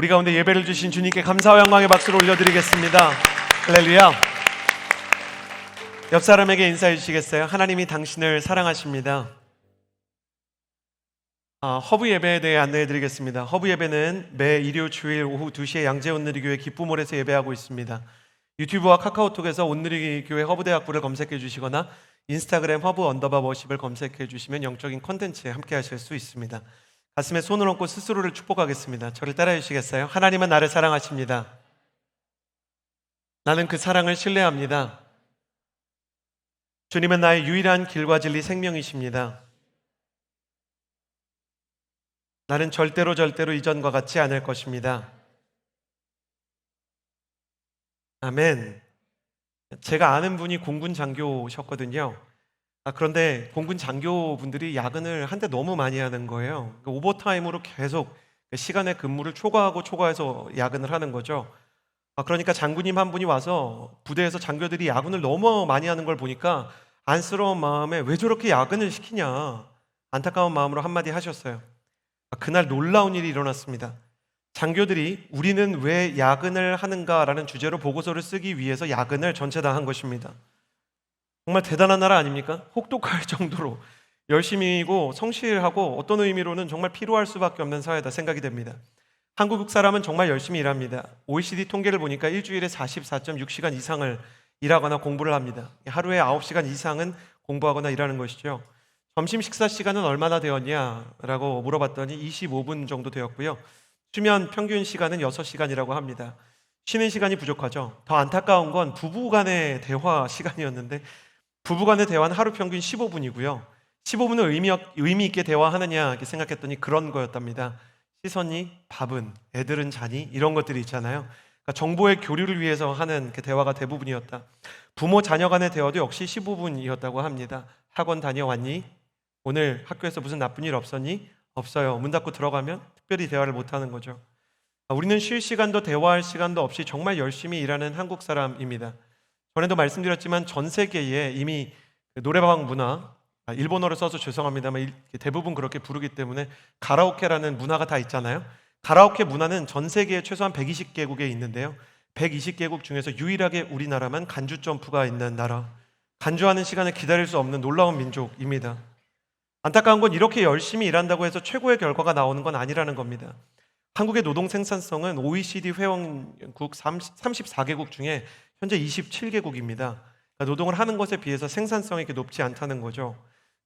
우리 가운데 예배를 주신 주님께 감사와 영광의 박수를 올려드리겠습니다. 할렐루야. 옆 사람에게 인사해 주시겠어요? 하나님이 당신을 사랑하십니다. 허브 예배에 대해 안내해 드리겠습니다. 허브 예배는 매 일요 주일 오후 2시에 양재 온누리교회 기쁨홀에서 예배하고 있습니다. 유튜브와 카카오톡에서 온누리교회 허브대학부를 검색해 주시거나 인스타그램 허브_워십을 검색해 주시면 영적인 콘텐츠에 함께 하실 수 있습니다. 가슴에 손을 얹고 스스로를 축복하겠습니다. 저를 따라해 주시겠어요? 하나님은 나를 사랑하십니다. 나는 그 사랑을 신뢰합니다. 주님은 나의 유일한 길과 진리 생명이십니다. 나는 절대로 이전과 같지 않을 것입니다. 아멘. 제가 아는 분이 공군 장교셨거든요. 그런데 공군 장교분들이 야근을 한때 너무 많이 하는 거예요. 오버타임으로 계속 시간의 근무를 초과해서 야근을 하는 거죠. 그러니까 장군님 한 분이 와서 부대에서 장교들이 야근을 너무 많이 하는 걸 보니까 안쓰러운 마음에 왜 저렇게 야근을 시키냐, 안타까운 마음으로 한마디 하셨어요. 그날 놀라운 일이 일어났습니다. 장교들이 우리는 왜 야근을 하는가라는 주제로 보고서를 쓰기 위해서 야근을 전체 다 한 것입니다. 정말 대단한 나라 아닙니까? 혹독할 정도로 열심히고 성실하고 어떤 의미로는 정말 필요할 수밖에 없는 사회다 생각이 됩니다. 한국 사람은 정말 열심히 일합니다. OECD 통계를 보니까 일주일에 44.6시간 이상을 일하거나 공부를 합니다. 하루에 9시간 이상은 공부하거나 일하는 것이죠. 점심 식사 시간은 얼마나 되었냐라고 물어봤더니 25분 정도 되었고요. 수면 평균 시간은 6시간이라고 합니다. 쉬는 시간이 부족하죠. 더 안타까운 건 부부간의 대화 시간이었는데 부부간의 대화는 하루 평균 15분이고요. 15분을 의미 있게 대화하느냐 이렇게 생각했더니 그런 거였답니다. 씻었니? 밥은? 애들은 자니? 이런 것들이 있잖아요. 그러니까 정보의 교류를 위해서 하는 그 대화가 대부분이었다. 부모 자녀 간의 대화도 역시 15분이었다고 합니다. 학원 다녀왔니? 오늘 학교에서 무슨 나쁜 일 없었니? 없어요. 문 닫고 들어가면 특별히 대화를 못하는 거죠. 우리는 쉴 시간도 대화할 시간도 없이 정말 열심히 일하는 한국 사람입니다. 전에도 말씀드렸지만 전 세계에 이미 노래방 문화, 일본어를 써서 죄송합니다만 대부분 그렇게 부르기 때문에 가라오케라는 문화가 다 있잖아요. 가라오케 문화는 전 세계에 최소한 120개국에 있는데요. 120개국 중에서 유일하게 우리나라만 간주 점프가 있는 나라, 간주하는 시간을 기다릴 수 없는 놀라운 민족입니다. 안타까운 건 이렇게 열심히 일한다고 해서 최고의 결과가 나오는 건 아니라는 겁니다. 한국의 노동 생산성은 OECD 회원국 34개국 중에 현재 27개국입니다. 그러니까 노동을 하는 것에 비해서 생산성이 이렇게 높지 않다는 거죠.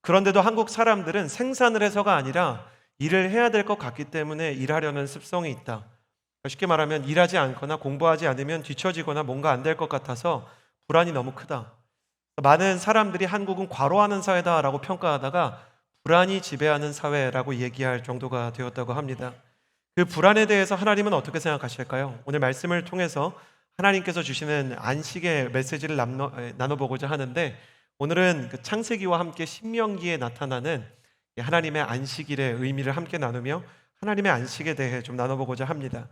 그런데도 한국 사람들은 생산을 해서가 아니라 일을 해야 될 것 같기 때문에 일하려는 습성이 있다. 그러니까 쉽게 말하면 일하지 않거나 공부하지 않으면 뒤처지거나 뭔가 안 될 것 같아서 불안이 너무 크다. 많은 사람들이 한국은 과로하는 사회다라고 평가하다가 불안이 지배하는 사회라고 얘기할 정도가 되었다고 합니다. 그 불안에 대해서 하나님은 어떻게 생각하실까요? 오늘 말씀을 통해서 하나님께서 주시는 안식의 메시지를 나눠보고자 하는데, 오늘은 그 창세기와 함께 신명기에 나타나는 하나님의 안식일의 의미를 함께 나누며 하나님의 안식에 대해 좀 나눠보고자 합니다.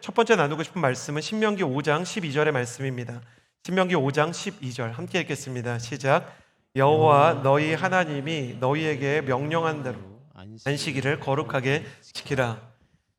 첫 번째 나누고 싶은 말씀은 신명기 5장 12절의 말씀입니다. 신명기 5장 12절 함께 읽겠습니다. 시작. 여호와 너희 하나님이 너희에게 명령한 대로 안식일을 거룩하게 지키라.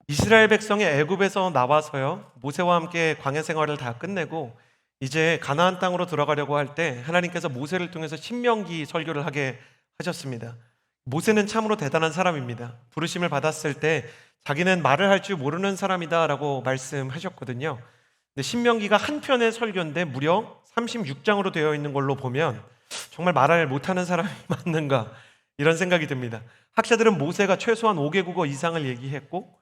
이스라엘 백성이 애굽에서 나와서요, 모세와 함께 광야 생활을 다 끝내고 이제 가나안 땅으로 들어가려고 할 때 하나님께서 모세를 통해서 신명기 설교를 하게 하셨습니다. 모세는 참으로 대단한 사람입니다. 부르심을 받았을 때 자기는 말을 할 줄 모르는 사람이다라고 말씀하셨거든요. 근데 신명기가 한 편의 설교인데 무려 36장으로 되어 있는 걸로 보면 정말 말을 못하는 사람이 맞는가 이런 생각이 듭니다. 학자들은 모세가 최소한 5개국어 이상을 얘기했고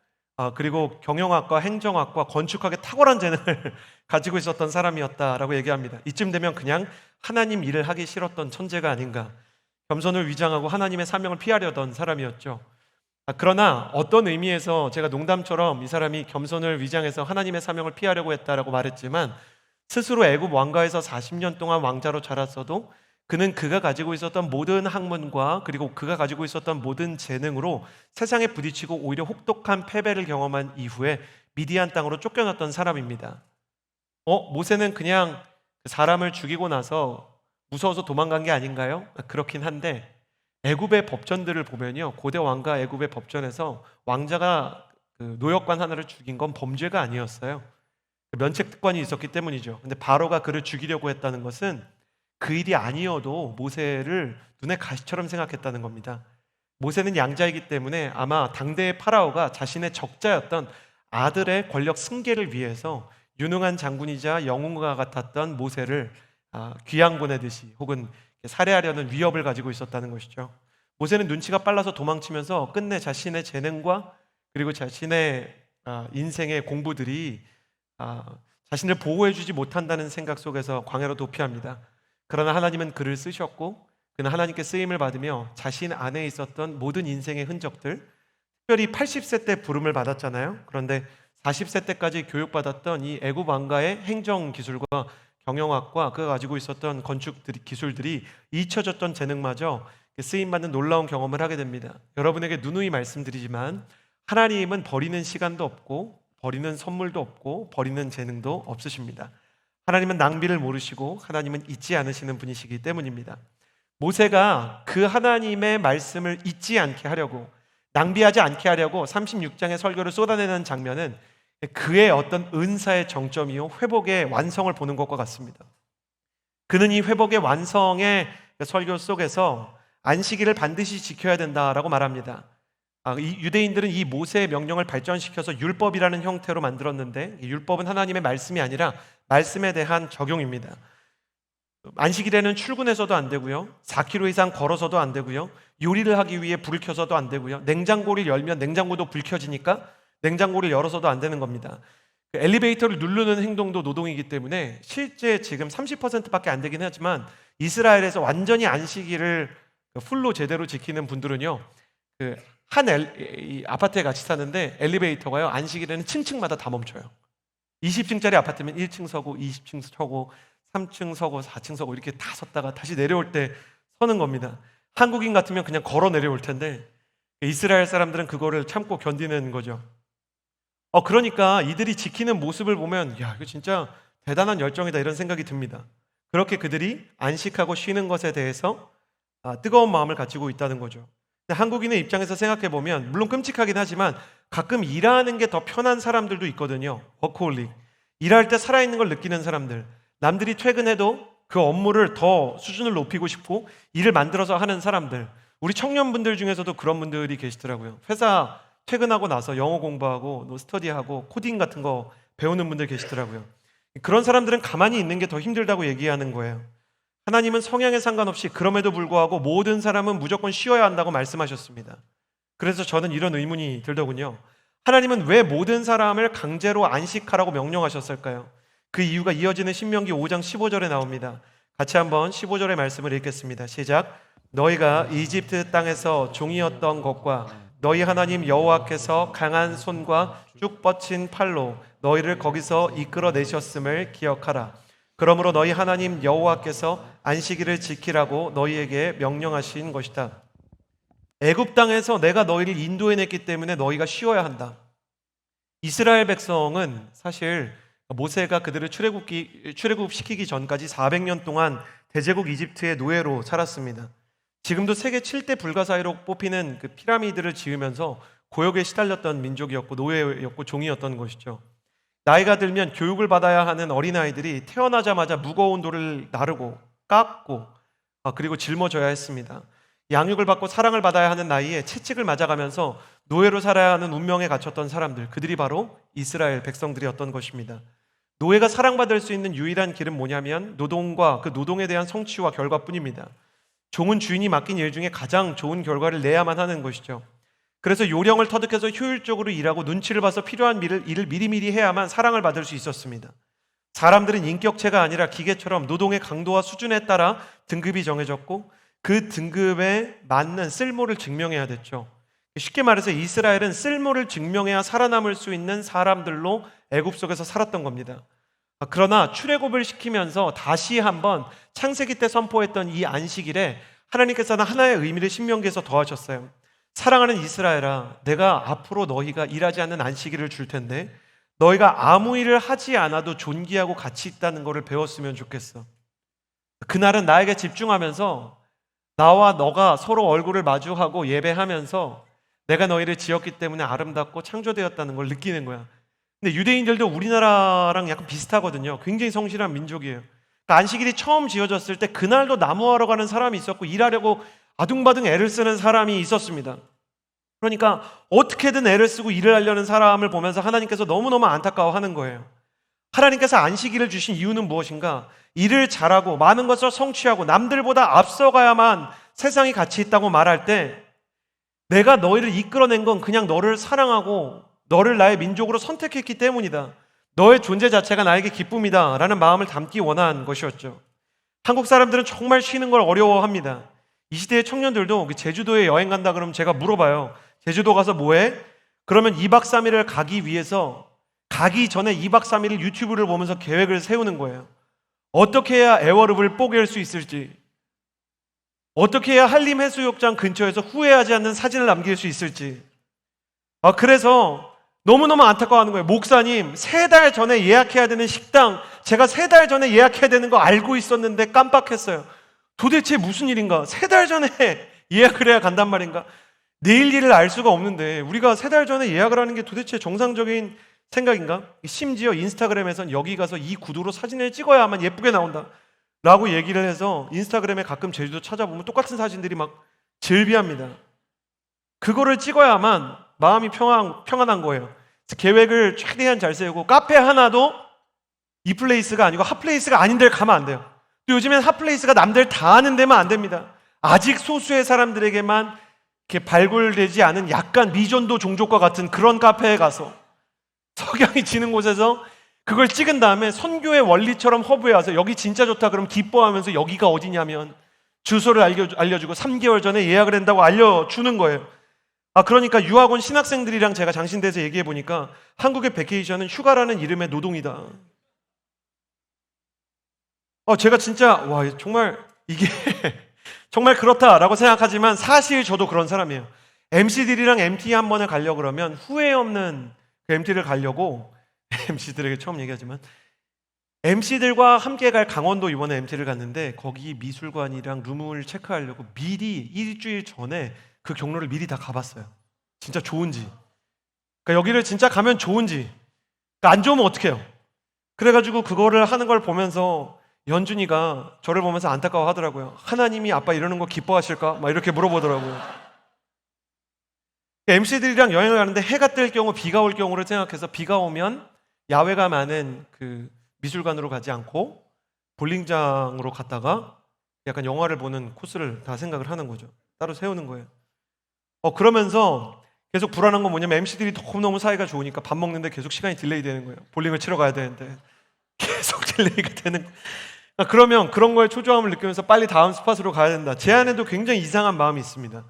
그리고 경영학과 행정학과 건축학에 탁월한 재능을 가지고 있었던 사람이었다라고 얘기합니다. 이쯤 되면 그냥 하나님 일을 하기 싫었던 천재가 아닌가, 겸손을 위장하고 하나님의 사명을 피하려던 사람이었죠. 그러나 어떤 의미에서 제가 농담처럼 이 사람이 겸손을 위장해서 하나님의 사명을 피하려고 했다라고 말했지만, 스스로 애굽 왕가에서 40년 동안 왕자로 자랐어도 그는 그가 가지고 있었던 모든 학문과 그리고 그가 가지고 있었던 모든 재능으로 세상에 부딪히고 오히려 혹독한 패배를 경험한 이후에 미디안 땅으로 쫓겨났던 사람입니다. 모세는 그냥 사람을 죽이고 나서 무서워서 도망간 게 아닌가요? 그렇긴 한데 애굽의 법전들을 보면요, 고대 왕가 애굽의 법전에서 왕자가 그 노역관 하나를 죽인 건 범죄가 아니었어요. 면책 특권이 있었기 때문이죠. 근데 바로가 그를 죽이려고 했다는 것은 그 일이 아니어도 모세를 눈에 가시처럼 생각했다는 겁니다. 모세는 양자이기 때문에 아마 당대의 파라오가 자신의 적자였던 아들의 권력 승계를 위해서 유능한 장군이자 영웅과 같았던 모세를 귀양 보내듯이 혹은 살해하려는 위협을 가지고 있었다는 것이죠. 모세는 눈치가 빨라서 도망치면서 끝내 자신의 재능과 그리고 자신의 인생의 공부들이 자신을 보호해주지 못한다는 생각 속에서 광야로 도피합니다. 그러나 하나님은 그를 쓰셨고 그는 하나님께 쓰임을 받으며 자신 안에 있었던 모든 인생의 흔적들, 특별히 80세 때 부름을 받았잖아요. 그런데 40세 때까지 교육받았던 이 애굽 왕가의 행정 기술과 경영학과 그가 가지고 있었던 건축 기술들이 잊혀졌던 재능마저 쓰임받는 놀라운 경험을 하게 됩니다. 여러분에게 누누이 말씀드리지만 하나님은 버리는 시간도 없고 버리는 선물도 없고 버리는 재능도 없으십니다. 하나님은 낭비를 모르시고 하나님은 잊지 않으시는 분이시기 때문입니다. 모세가 그 하나님의 말씀을 잊지 않게 하려고, 낭비하지 않게 하려고 36장의 설교를 쏟아내는 장면은 그의 어떤 은사의 정점이요 회복의 완성을 보는 것과 같습니다. 그는 이 회복의 완성의 설교 속에서 안식일을 반드시 지켜야 된다라고 말합니다. 이 유대인들은 이 모세의 명령을 발전시켜서 율법이라는 형태로 만들었는데 이 율법은 하나님의 말씀이 아니라 말씀에 대한 적용입니다. 안식일에는 출근해서도 안 되고요, 4km 이상 걸어서도 안 되고요, 요리를 하기 위해 불을 켜서도 안 되고요, 냉장고를 열면 냉장고도 불 켜지니까 냉장고를 열어서도 안 되는 겁니다. 엘리베이터를 누르는 행동도 노동이기 때문에 실제 지금 30%밖에 안 되긴 하지만 이스라엘에서 완전히 안식일을 풀로 제대로 지키는 분들은요, 한 아파트에 같이 사는데 엘리베이터가요 안식일에는 층층마다 다 멈춰요. 20층짜리 아파트면 1층 서고 20층 서고 3층 서고 4층 서고 이렇게 다 섰다가 다시 내려올 때 서는 겁니다. 한국인 같으면 그냥 걸어 내려올 텐데 이스라엘 사람들은 그거를 참고 견디는 거죠. 그러니까 이들이 지키는 모습을 보면 야, 이거 진짜 대단한 열정이다 이런 생각이 듭니다. 그렇게 그들이 안식하고 쉬는 것에 대해서 뜨거운 마음을 가지고 있다는 거죠. 한국인의 입장에서 생각해 보면 물론 끔찍하긴 하지만 가끔 일하는 게 더 편한 사람들도 있거든요. 워커홀릭, 일할 때 살아있는 걸 느끼는 사람들, 남들이 퇴근해도 그 업무를 더 수준을 높이고 싶고 일을 만들어서 하는 사람들, 우리 청년분들 중에서도 그런 분들이 계시더라고요. 회사 퇴근하고 나서 영어 공부하고 스터디하고 코딩 같은 거 배우는 분들 계시더라고요. 그런 사람들은 가만히 있는 게 더 힘들다고 얘기하는 거예요. 하나님은 성향에 상관없이 그럼에도 불구하고 모든 사람은 무조건 쉬어야 한다고 말씀하셨습니다. 그래서 저는 이런 의문이 들더군요. 하나님은 왜 모든 사람을 강제로 안식하라고 명령하셨을까요? 그 이유가 이어지는 신명기 5장 15절에 나옵니다. 같이 한번 15절의 말씀을 읽겠습니다. 시작. 너희가 이집트 땅에서 종이었던 것과 너희 하나님 여호와께서 강한 손과 쭉 뻗친 팔로 너희를 거기서 이끌어내셨음을 기억하라. 그러므로 너희 하나님 여호와께서 안식일을 지키라고 너희에게 명령하신 것이다. 애굽 땅에서 내가 너희를 인도해냈기 때문에 너희가 쉬어야 한다. 이스라엘 백성은 사실 모세가 그들을 출애굽시키기 전까지 400년 동안 대제국 이집트의 노예로 살았습니다. 지금도 세계 7대 불가사의로 뽑히는 그 피라미드를 지으면서 고역에 시달렸던 민족이었고 노예였고 종이었던 것이죠. 나이가 들면 교육을 받아야 하는 어린아이들이 태어나자마자 무거운 돌을 나르고 깎고 그리고 짊어져야 했습니다. 양육을 받고 사랑을 받아야 하는 나이에 채찍을 맞아가면서 노예로 살아야 하는 운명에 갇혔던 사람들, 그들이 바로 이스라엘 백성들이었던 것입니다. 노예가 사랑받을 수 있는 유일한 길은 뭐냐면 노동과 그 노동에 대한 성취와 결과뿐입니다. 종은 주인이 맡긴 일 중에 가장 좋은 결과를 내야만 하는 것이죠. 그래서 요령을 터득해서 효율적으로 일하고 눈치를 봐서 필요한 일을 미리미리 해야만 사랑을 받을 수 있었습니다. 사람들은 인격체가 아니라 기계처럼 노동의 강도와 수준에 따라 등급이 정해졌고 그 등급에 맞는 쓸모를 증명해야 됐죠. 쉽게 말해서 이스라엘은 쓸모를 증명해야 살아남을 수 있는 사람들로 애굽 속에서 살았던 겁니다. 그러나 출애굽을 시키면서 다시 한번 창세기 때 선포했던 이 안식일에 하나님께서는 하나의 의미를 신명기에서 더하셨어요. 사랑하는 이스라엘아, 내가 앞으로 너희가 일하지 않는 안식일을 줄 텐데 너희가 아무 일을 하지 않아도 존귀하고 가치 있다는 것을 배웠으면 좋겠어. 그날은 나에게 집중하면서 나와 너가 서로 얼굴을 마주하고 예배하면서 내가 너희를 지었기 때문에 아름답고 창조되었다는 걸 느끼는 거야. 근데 유대인들도 우리나라랑 약간 비슷하거든요. 굉장히 성실한 민족이에요. 그러니까 안식일이 처음 지어졌을 때 그날도 나무하러 가는 사람이 있었고 일하려고 아둥바둥 애를 쓰는 사람이 있었습니다. 그러니까 어떻게든 애를 쓰고 일을 하려는 사람을 보면서 하나님께서 너무너무 안타까워하는 거예요. 하나님께서 안식일을 주신 이유는 무엇인가? 일을 잘하고 많은 것을 성취하고 남들보다 앞서가야만 세상이 가치 있다고 말할 때 내가 너희를 이끌어낸 건 그냥 너를 사랑하고 너를 나의 민족으로 선택했기 때문이다. 너의 존재 자체가 나에게 기쁨이다 라는 마음을 담기 원한 것이었죠. 한국 사람들은 정말 쉬는 걸 어려워합니다. 이 시대의 청년들도 제주도에 여행 간다 그러면 제가 물어봐요. 제주도 가서 뭐해? 그러면 2박 3일을 가기 위해서 가기 전에 2박 3일을 유튜브를 보면서 계획을 세우는 거예요. 어떻게 해야 애월읍을 뽀갤 수 있을지, 어떻게 해야 한림 해수욕장 근처에서 후회하지 않는 사진을 남길 수 있을지. 그래서 너무너무 안타까워하는 거예요. 목사님, 3달 전에 예약해야 되는 식당, 제가 3달 전에 예약해야 되는 거 알고 있었는데 깜빡했어요. 도대체 무슨 일인가? 3달 전에 예약을 해야 간단 말인가? 내일 일을 알 수가 없는데 우리가 3달 전에 예약을 하는 게 도대체 정상적인 생각인가? 심지어 인스타그램에선 여기 가서 이 구도로 사진을 찍어야만 예쁘게 나온다 라고 얘기를 해서 인스타그램에 가끔 제주도 찾아보면 똑같은 사진들이 막 즐비합니다. 그거를 찍어야만 마음이 평안한 거예요. 그래서 계획을 최대한 잘 세우고 카페 하나도 이 플레이스가 아니고 핫플레이스가 아닌 데를 가면 안 돼요. 또 요즘엔 핫플레이스가 남들 다 아는 데만 안 됩니다. 아직 소수의 사람들에게만 이렇게 발굴되지 않은 약간 미전도 종족과 같은 그런 카페에 가서 석양이 지는 곳에서 그걸 찍은 다음에 선교의 원리처럼 허브에 와서 여기 진짜 좋다 그럼 기뻐하면서 여기가 어디냐면 주소를 알려주고 3개월 전에 예약을 한다고 알려주는 거예요. 그러니까 유학원 신학생들이랑 제가 장신대에서 얘기해 보니까 한국의 베케이션은 휴가라는 이름의 노동이다. 제가 진짜 와 정말 이게 정말 그렇다라고 생각하지만 사실 저도 그런 사람이에요. MC들이랑 MT 한 번을 가려고 그러면 후회 없는 그 MT를 가려고 MC들에게 처음 얘기하지만 MC들과 함께 갈 강원도 이번에 MT를 갔는데 거기 미술관이랑 룸을 체크하려고 미리 일주일 전에 그 경로를 미리 다 가봤어요. 진짜 좋은지, 그러니까 여기를 진짜 가면 좋은지, 그러니까 안 좋으면 어떡해요. 그래가지고 그거를 하는 걸 보면서 연준이가 저를 보면서 안타까워 하더라고요. 하나님이 아빠 이러는 거 기뻐하실까? 막 이렇게 물어보더라고요. MC들이랑 여행을 가는데 해가 뜰 경우 비가 올 경우를 생각해서 비가 오면 야외가 많은 그 미술관으로 가지 않고 볼링장으로 갔다가 약간 영화를 보는 코스를 다 생각을 하는 거죠. 따로 세우는 거예요. 그러면서 계속 불안한 건 뭐냐면 MC들이 너무너무 사이가 좋으니까 밥 먹는데 계속 시간이 딜레이 되는 거예요. 볼링을 치러 가야 되는데 계속 딜레이가 되는. 그러면 그런 거에 초조함을 느끼면서 빨리 다음 스팟으로 가야 된다. 제 안에도 굉장히 이상한 마음이 있습니다.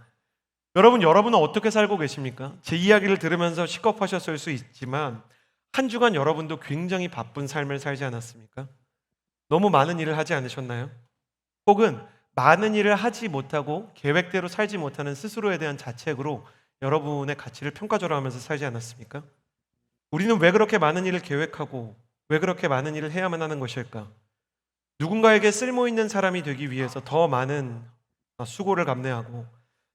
여러분은 어떻게 살고 계십니까? 제 이야기를 들으면서 식겁하셨을 수 있지만 한 주간 여러분도 굉장히 바쁜 삶을 살지 않았습니까? 너무 많은 일을 하지 않으셨나요? 혹은 많은 일을 하지 못하고 계획대로 살지 못하는 스스로에 대한 자책으로 여러분의 가치를 평가절하하면서 살지 않았습니까? 우리는 왜 그렇게 많은 일을 계획하고 왜 그렇게 많은 일을 해야만 하는 것일까? 누군가에게 쓸모있는 사람이 되기 위해서 더 많은 수고를 감내하고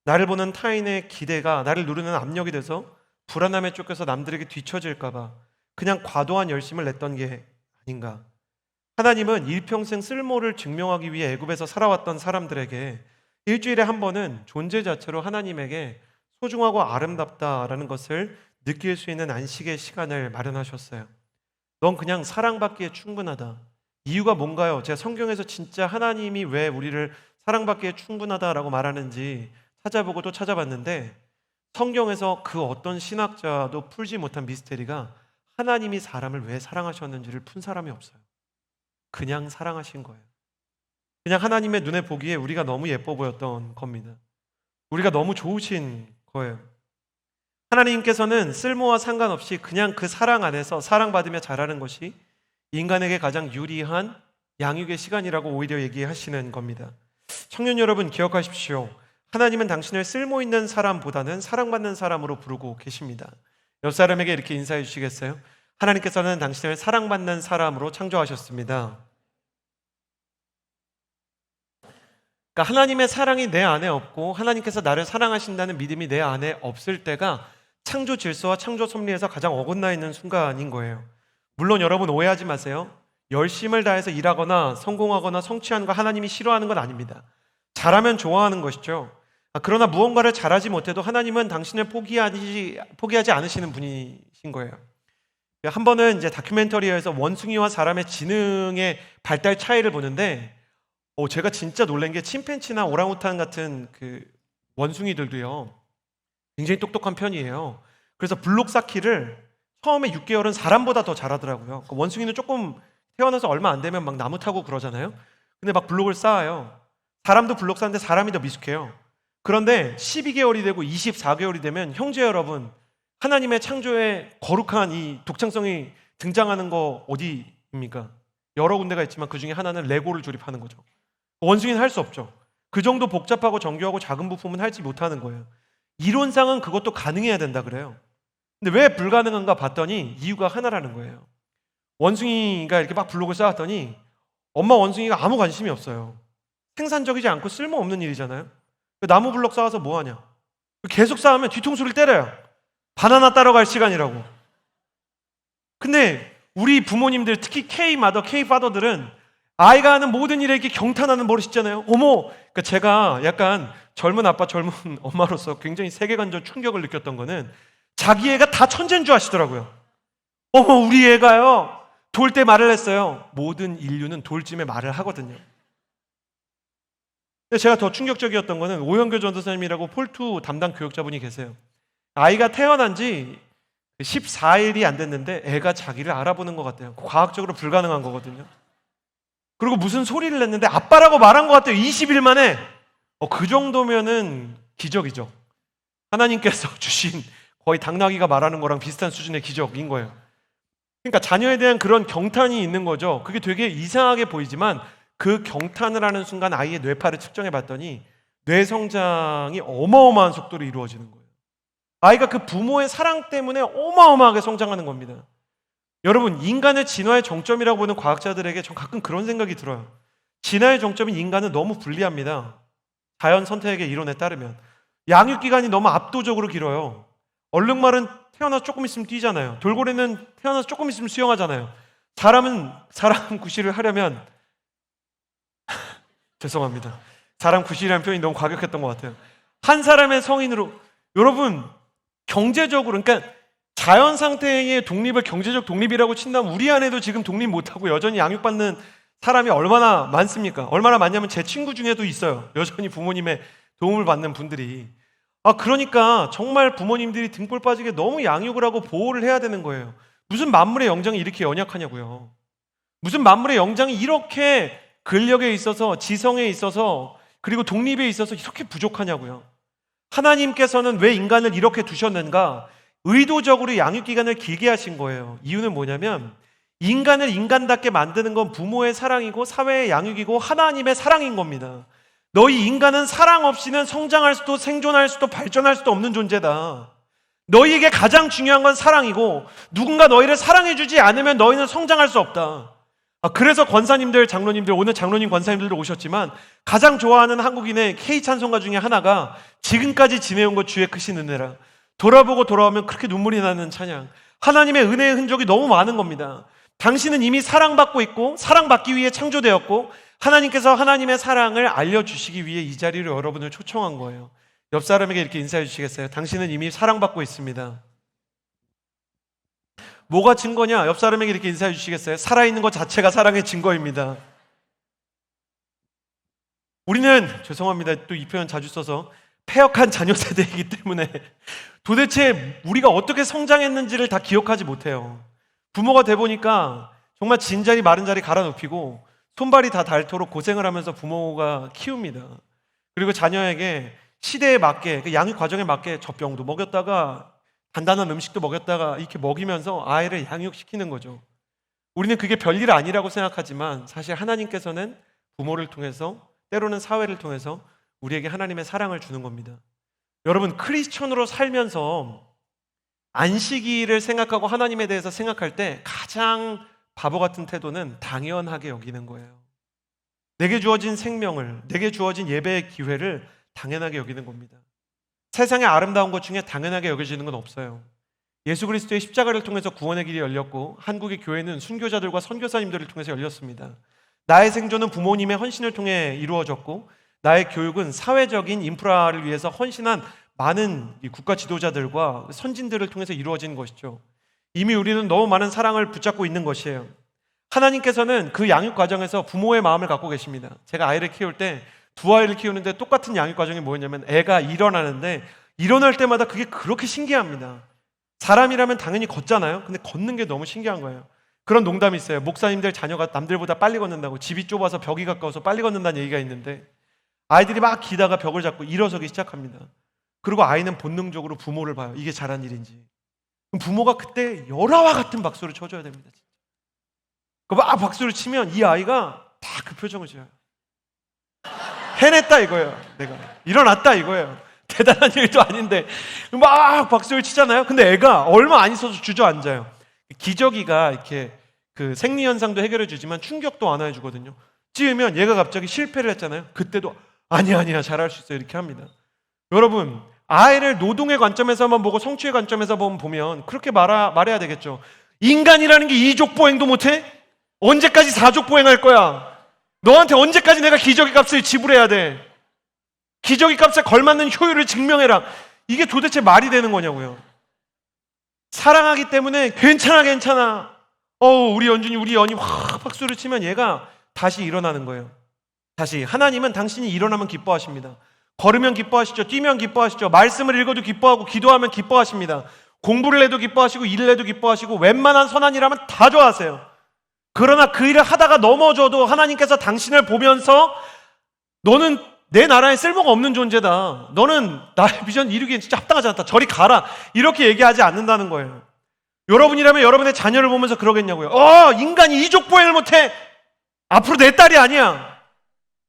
나를 보는 타인의 기대가 나를 누르는 압력이 돼서 불안함에 쫓겨서 남들에게 뒤처질까 봐 그냥 과도한 열심을 냈던 게 아닌가? 하나님은 일평생 쓸모를 증명하기 위해 애굽에서 살아왔던 사람들에게 일주일에 한 번은 존재 자체로 하나님에게 소중하고 아름답다라는 것을 느낄 수 있는 안식의 시간을 마련하셨어요. 넌 그냥 사랑받기에 충분하다. 이유가 뭔가요? 제가 성경에서 진짜 하나님이 왜 우리를 사랑받기에 충분하다라고 말하는지 찾아보고 또 찾아봤는데 성경에서 그 어떤 신학자도 풀지 못한 미스테리가 하나님이 사람을 왜 사랑하셨는지를 푼 사람이 없어요. 그냥 사랑하신 거예요. 그냥 하나님의 눈에 보기에 우리가 너무 예뻐 보였던 겁니다. 우리가 너무 좋으신 거예요. 하나님께서는 쓸모와 상관없이 그냥 그 사랑 안에서 사랑받으며 자라는 것이 인간에게 가장 유리한 양육의 시간이라고 오히려 얘기하시는 겁니다. 청년 여러분 기억하십시오. 하나님은 당신을 쓸모있는 사람보다는 사랑받는 사람으로 부르고 계십니다. 옆 사람에게 이렇게 인사해 주시겠어요? 하나님께서는 당신을 사랑받는 사람으로 창조하셨습니다. 그러니까 하나님의 사랑이 내 안에 없고 하나님께서 나를 사랑하신다는 믿음이 내 안에 없을 때가 창조 질서와 창조 섭리에서 가장 어긋나 있는 순간인 거예요. 물론 여러분 오해하지 마세요. 열심을 다해서 일하거나 성공하거나 성취하는 거 하나님이 싫어하는 건 아닙니다. 잘하면 좋아하는 것이죠. 그러나 무언가를 잘하지 못해도 하나님은 당신을 포기하지 않으시는 분이신 거예요. 한 번은 이제 다큐멘터리에서 원숭이와 사람의 지능의 발달 차이를 보는데 제가 진짜 놀란 게 침팬치나 오랑우탄 같은 그 원숭이들도요 굉장히 똑똑한 편이에요. 그래서 블록 쌓기를 처음에 6개월은 사람보다 더 잘하더라고요. 원숭이는 조금 태어나서 얼마 안 되면 막 나무 타고 그러잖아요. 근데 막 블록을 쌓아요. 사람도 블록 쌓는데 사람이 더 미숙해요. 그런데 12개월이 되고 24개월이 되면 형제 여러분, 하나님의 창조에 거룩한 이 독창성이 등장하는 거 어디입니까? 여러 군데가 있지만 그 중에 하나는 레고를 조립하는 거죠. 원숭이는 할 수 없죠. 그 정도 복잡하고 정교하고 작은 부품은 하지 못하는 거예요. 이론상은 그것도 가능해야 된다 그래요. 근데 왜 불가능한가 봤더니 이유가 하나라는 거예요. 원숭이가 이렇게 막 블록을 쌓았더니 엄마 원숭이가 아무 관심이 없어요. 생산적이지 않고 쓸모없는 일이잖아요. 나무 블록 쌓아서 뭐하냐? 계속 쌓으면 뒤통수를 때려요. 바나나 따러 갈 시간이라고. 근데 우리 부모님들, 특히 K마더, K파더들은 아이가 하는 모든 일에 이렇게 경탄하는 버릇 있잖아요. 어머! 그러니까 제가 약간 젊은 아빠, 젊은 엄마로서 굉장히 세계관적 충격을 느꼈던 거는 자기 애가 다 천재인 줄 아시더라고요. 어머, 우리 애가요. 돌 때 말을 했어요. 모든 인류는 돌쯤에 말을 하거든요. 근데 제가 더 충격적이었던 거는 오영교 전도사님이라고 폴투 담당 교육자분이 계세요. 아이가 태어난 지 14일이 안 됐는데 애가 자기를 알아보는 것 같아요. 과학적으로 불가능한 거거든요. 그리고 무슨 소리를 냈는데 아빠라고 말한 것 같아요. 20일 만에. 그 정도면은 기적이죠. 하나님께서 주신 거의 당나귀가 말하는 거랑 비슷한 수준의 기적인 거예요. 그러니까 자녀에 대한 그런 경탄이 있는 거죠. 그게 되게 이상하게 보이지만 그 경탄을 하는 순간 아이의 뇌파를 측정해 봤더니 뇌 성장이 어마어마한 속도로 이루어지는 거예요. 아이가 그 부모의 사랑 때문에 어마어마하게 성장하는 겁니다. 여러분, 인간의 진화의 정점이라고 보는 과학자들에게 전 가끔 그런 생각이 들어요. 진화의 정점인 인간은 너무 불리합니다. 자연 선택의 이론에 따르면 양육기간이 너무 압도적으로 길어요. 얼룩말은 태어나서 조금 있으면 뛰잖아요. 돌고래는 태어나서 조금 있으면 수영하잖아요. 사람 구실을 하려면 죄송합니다. 사람 구실이라는 표현이 너무 과격했던 것 같아요. 한 사람의 성인으로 여러분 경제적으로 그러니까 자연 상태의 독립을 경제적 독립이라고 친다면 우리 안에도 지금 독립 못하고 여전히 양육받는 사람이 얼마나 많습니까? 얼마나 많냐면 제 친구 중에도 있어요. 여전히 부모님의 도움을 받는 분들이. 그러니까 정말 부모님들이 등골 빠지게 너무 양육을 하고 보호를 해야 되는 거예요. 무슨 만물의 영장이 이렇게 연약하냐고요. 무슨 만물의 영장이 이렇게 근력에 있어서 지성에 있어서 그리고 독립에 있어서 이렇게 부족하냐고요. 하나님께서는 왜 인간을 이렇게 두셨는가? 의도적으로 양육기간을 길게 하신 거예요. 이유는 뭐냐면 인간을 인간답게 만드는 건 부모의 사랑이고 사회의 양육이고 하나님의 사랑인 겁니다. 너희 인간은 사랑 없이는 성장할 수도 생존할 수도 발전할 수도 없는 존재다. 너희에게 가장 중요한 건 사랑이고 누군가 너희를 사랑해주지 않으면 너희는 성장할 수 없다. 그래서 권사님들, 장로님들, 오늘 장로님, 권사님들도 오셨지만 가장 좋아하는 한국인의 K찬송가 중에 하나가 지금까지 지내온 것 주의 크신 은혜라. 돌아보고 돌아오면 그렇게 눈물이 나는 찬양. 하나님의 은혜의 흔적이 너무 많은 겁니다. 당신은 이미 사랑받고 있고 사랑받기 위해 창조되었고 하나님께서 하나님의 사랑을 알려주시기 위해 이 자리로 여러분을 초청한 거예요. 옆 사람에게 이렇게 인사해 주시겠어요? 당신은 이미 사랑받고 있습니다. 뭐가 증거냐? 옆 사람에게 이렇게 인사해 주시겠어요? 살아있는 것 자체가 사랑의 증거입니다. 우리는 죄송합니다. 또 이 표현 자주 써서 폐역한 자녀 세대이기 때문에 도대체 우리가 어떻게 성장했는지를 다 기억하지 못해요. 부모가 돼 보니까 정말 진 자리 마른 자리 갈아 눕히고 손발이 다 닳도록 고생을 하면서 부모가 키웁니다. 그리고 자녀에게 시대에 맞게 그 양육 과정에 맞게 젖병도 먹였다가 단단한 음식도 먹였다가 이렇게 먹이면서 아이를 양육시키는 거죠. 우리는 그게 별일 아니라고 생각하지만 사실 하나님께서는 부모를 통해서 때로는 사회를 통해서 우리에게 하나님의 사랑을 주는 겁니다. 여러분 크리스천으로 살면서 안식일을 생각하고 하나님에 대해서 생각할 때 가장 바보 같은 태도는 당연하게 여기는 거예요. 내게 주어진 생명을, 내게 주어진 예배의 기회를 당연하게 여기는 겁니다. 세상의 아름다운 것 중에 당연하게 여겨지는 건 없어요. 예수 그리스도의 십자가를 통해서 구원의 길이 열렸고 한국의 교회는 순교자들과 선교사님들을 통해서 열렸습니다. 나의 생존은 부모님의 헌신을 통해 이루어졌고 나의 교육은 사회적인 인프라를 위해서 헌신한 많은 국가 지도자들과 선진들을 통해서 이루어진 것이죠. 이미 우리는 너무 많은 사랑을 붙잡고 있는 것이에요. 하나님께서는 그 양육 과정에서 부모의 마음을 갖고 계십니다. 제가 아이를 키울 때 두 아이를 키우는데 똑같은 양육 과정이 뭐였냐면 애가 일어나는데 일어날 때마다 그게 그렇게 신기합니다. 사람이라면 당연히 걷잖아요. 근데 걷는 게 너무 신기한 거예요. 그런 농담이 있어요. 목사님들 자녀가 남들보다 빨리 걷는다고, 집이 좁아서 벽이 가까워서 빨리 걷는다는 얘기가 있는데 아이들이 막 기다가 벽을 잡고 일어서기 시작합니다. 그리고 아이는 본능적으로 부모를 봐요. 이게 잘한 일인지. 그럼 부모가 그때 열화와 같은 박수를 쳐줘야 됩니다. 막 박수를 치면 이 아이가 다 그 표정을 지어요. 해냈다 이거예요. 내가 일어났다 이거예요. 대단한 일도 아닌데 막 박수를 치잖아요. 근데 애가 얼마 안 있어서 주저앉아요. 기저귀가 이렇게 그 생리 현상도 해결해 주지만 충격도 완화해 주거든요. 찌으면 얘가 갑자기 실패를 했잖아요. 그때도 아니야 잘할 수 있어 이렇게 합니다. 여러분, 아이를 노동의 관점에서만 보고 성취의 관점에서 보면 그렇게 말해야 되겠죠. 인간이라는 게 이족보행도 못해? 언제까지 사족보행할 거야? 너한테 언제까지 내가 기저귀 값을 지불해야 돼? 기저귀 값에 걸맞는 효율을 증명해라. 이게 도대체 말이 되는 거냐고요. 사랑하기 때문에 괜찮아. 우리 연준이 우리 연이 확 박수를 치면 얘가 다시 일어나는 거예요. 다시 하나님은 당신이 일어나면 기뻐하십니다. 걸으면 기뻐하시죠. 뛰면 기뻐하시죠. 말씀을 읽어도 기뻐하고 기도하면 기뻐하십니다. 공부를 해도 기뻐하시고 일을 해도 기뻐하시고 웬만한 선한 일하면 다 좋아하세요. 그러나 그 일을 하다가 넘어져도 하나님께서 당신을 보면서 너는 내 나라에 쓸모가 없는 존재다. 너는 나의 비전 이루기엔 진짜 합당하지 않다. 저리 가라. 이렇게 얘기하지 않는다는 거예요. 여러분이라면 여러분의 자녀를 보면서 그러겠냐고요. 인간이 이족보행을 못해. 앞으로 내 딸이 아니야.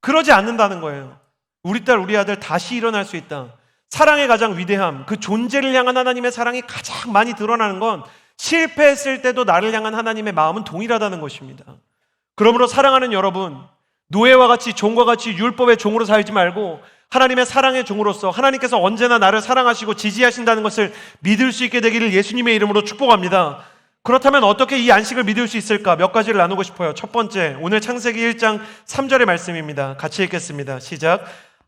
그러지 않는다는 거예요. 우리 딸, 우리 아들 다시 일어날 수 있다. 사랑의 가장 위대함, 그 존재를 향한 하나님의 사랑이 가장 많이 드러나는 건 실패했을 때도 나를 향한 하나님의 마음은 동일하다는 것입니다. 그러므로 사랑하는 여러분, 노예와 같이 종과 같이 율법의 종으로 살지 말고 하나님의 사랑의 종으로서 하나님께서 언제나 나를 사랑하시고 지지하신다는 것을 믿을 수 있게 되기를 예수님의 이름으로 축복합니다. 그렇다면 어떻게 이 안식을 믿을 수 있을까? 몇 가지를 나누고 싶어요. 첫 번째, 오늘 창세기 1장 3절의 말씀입니다. 같이 읽겠습니다. 시작.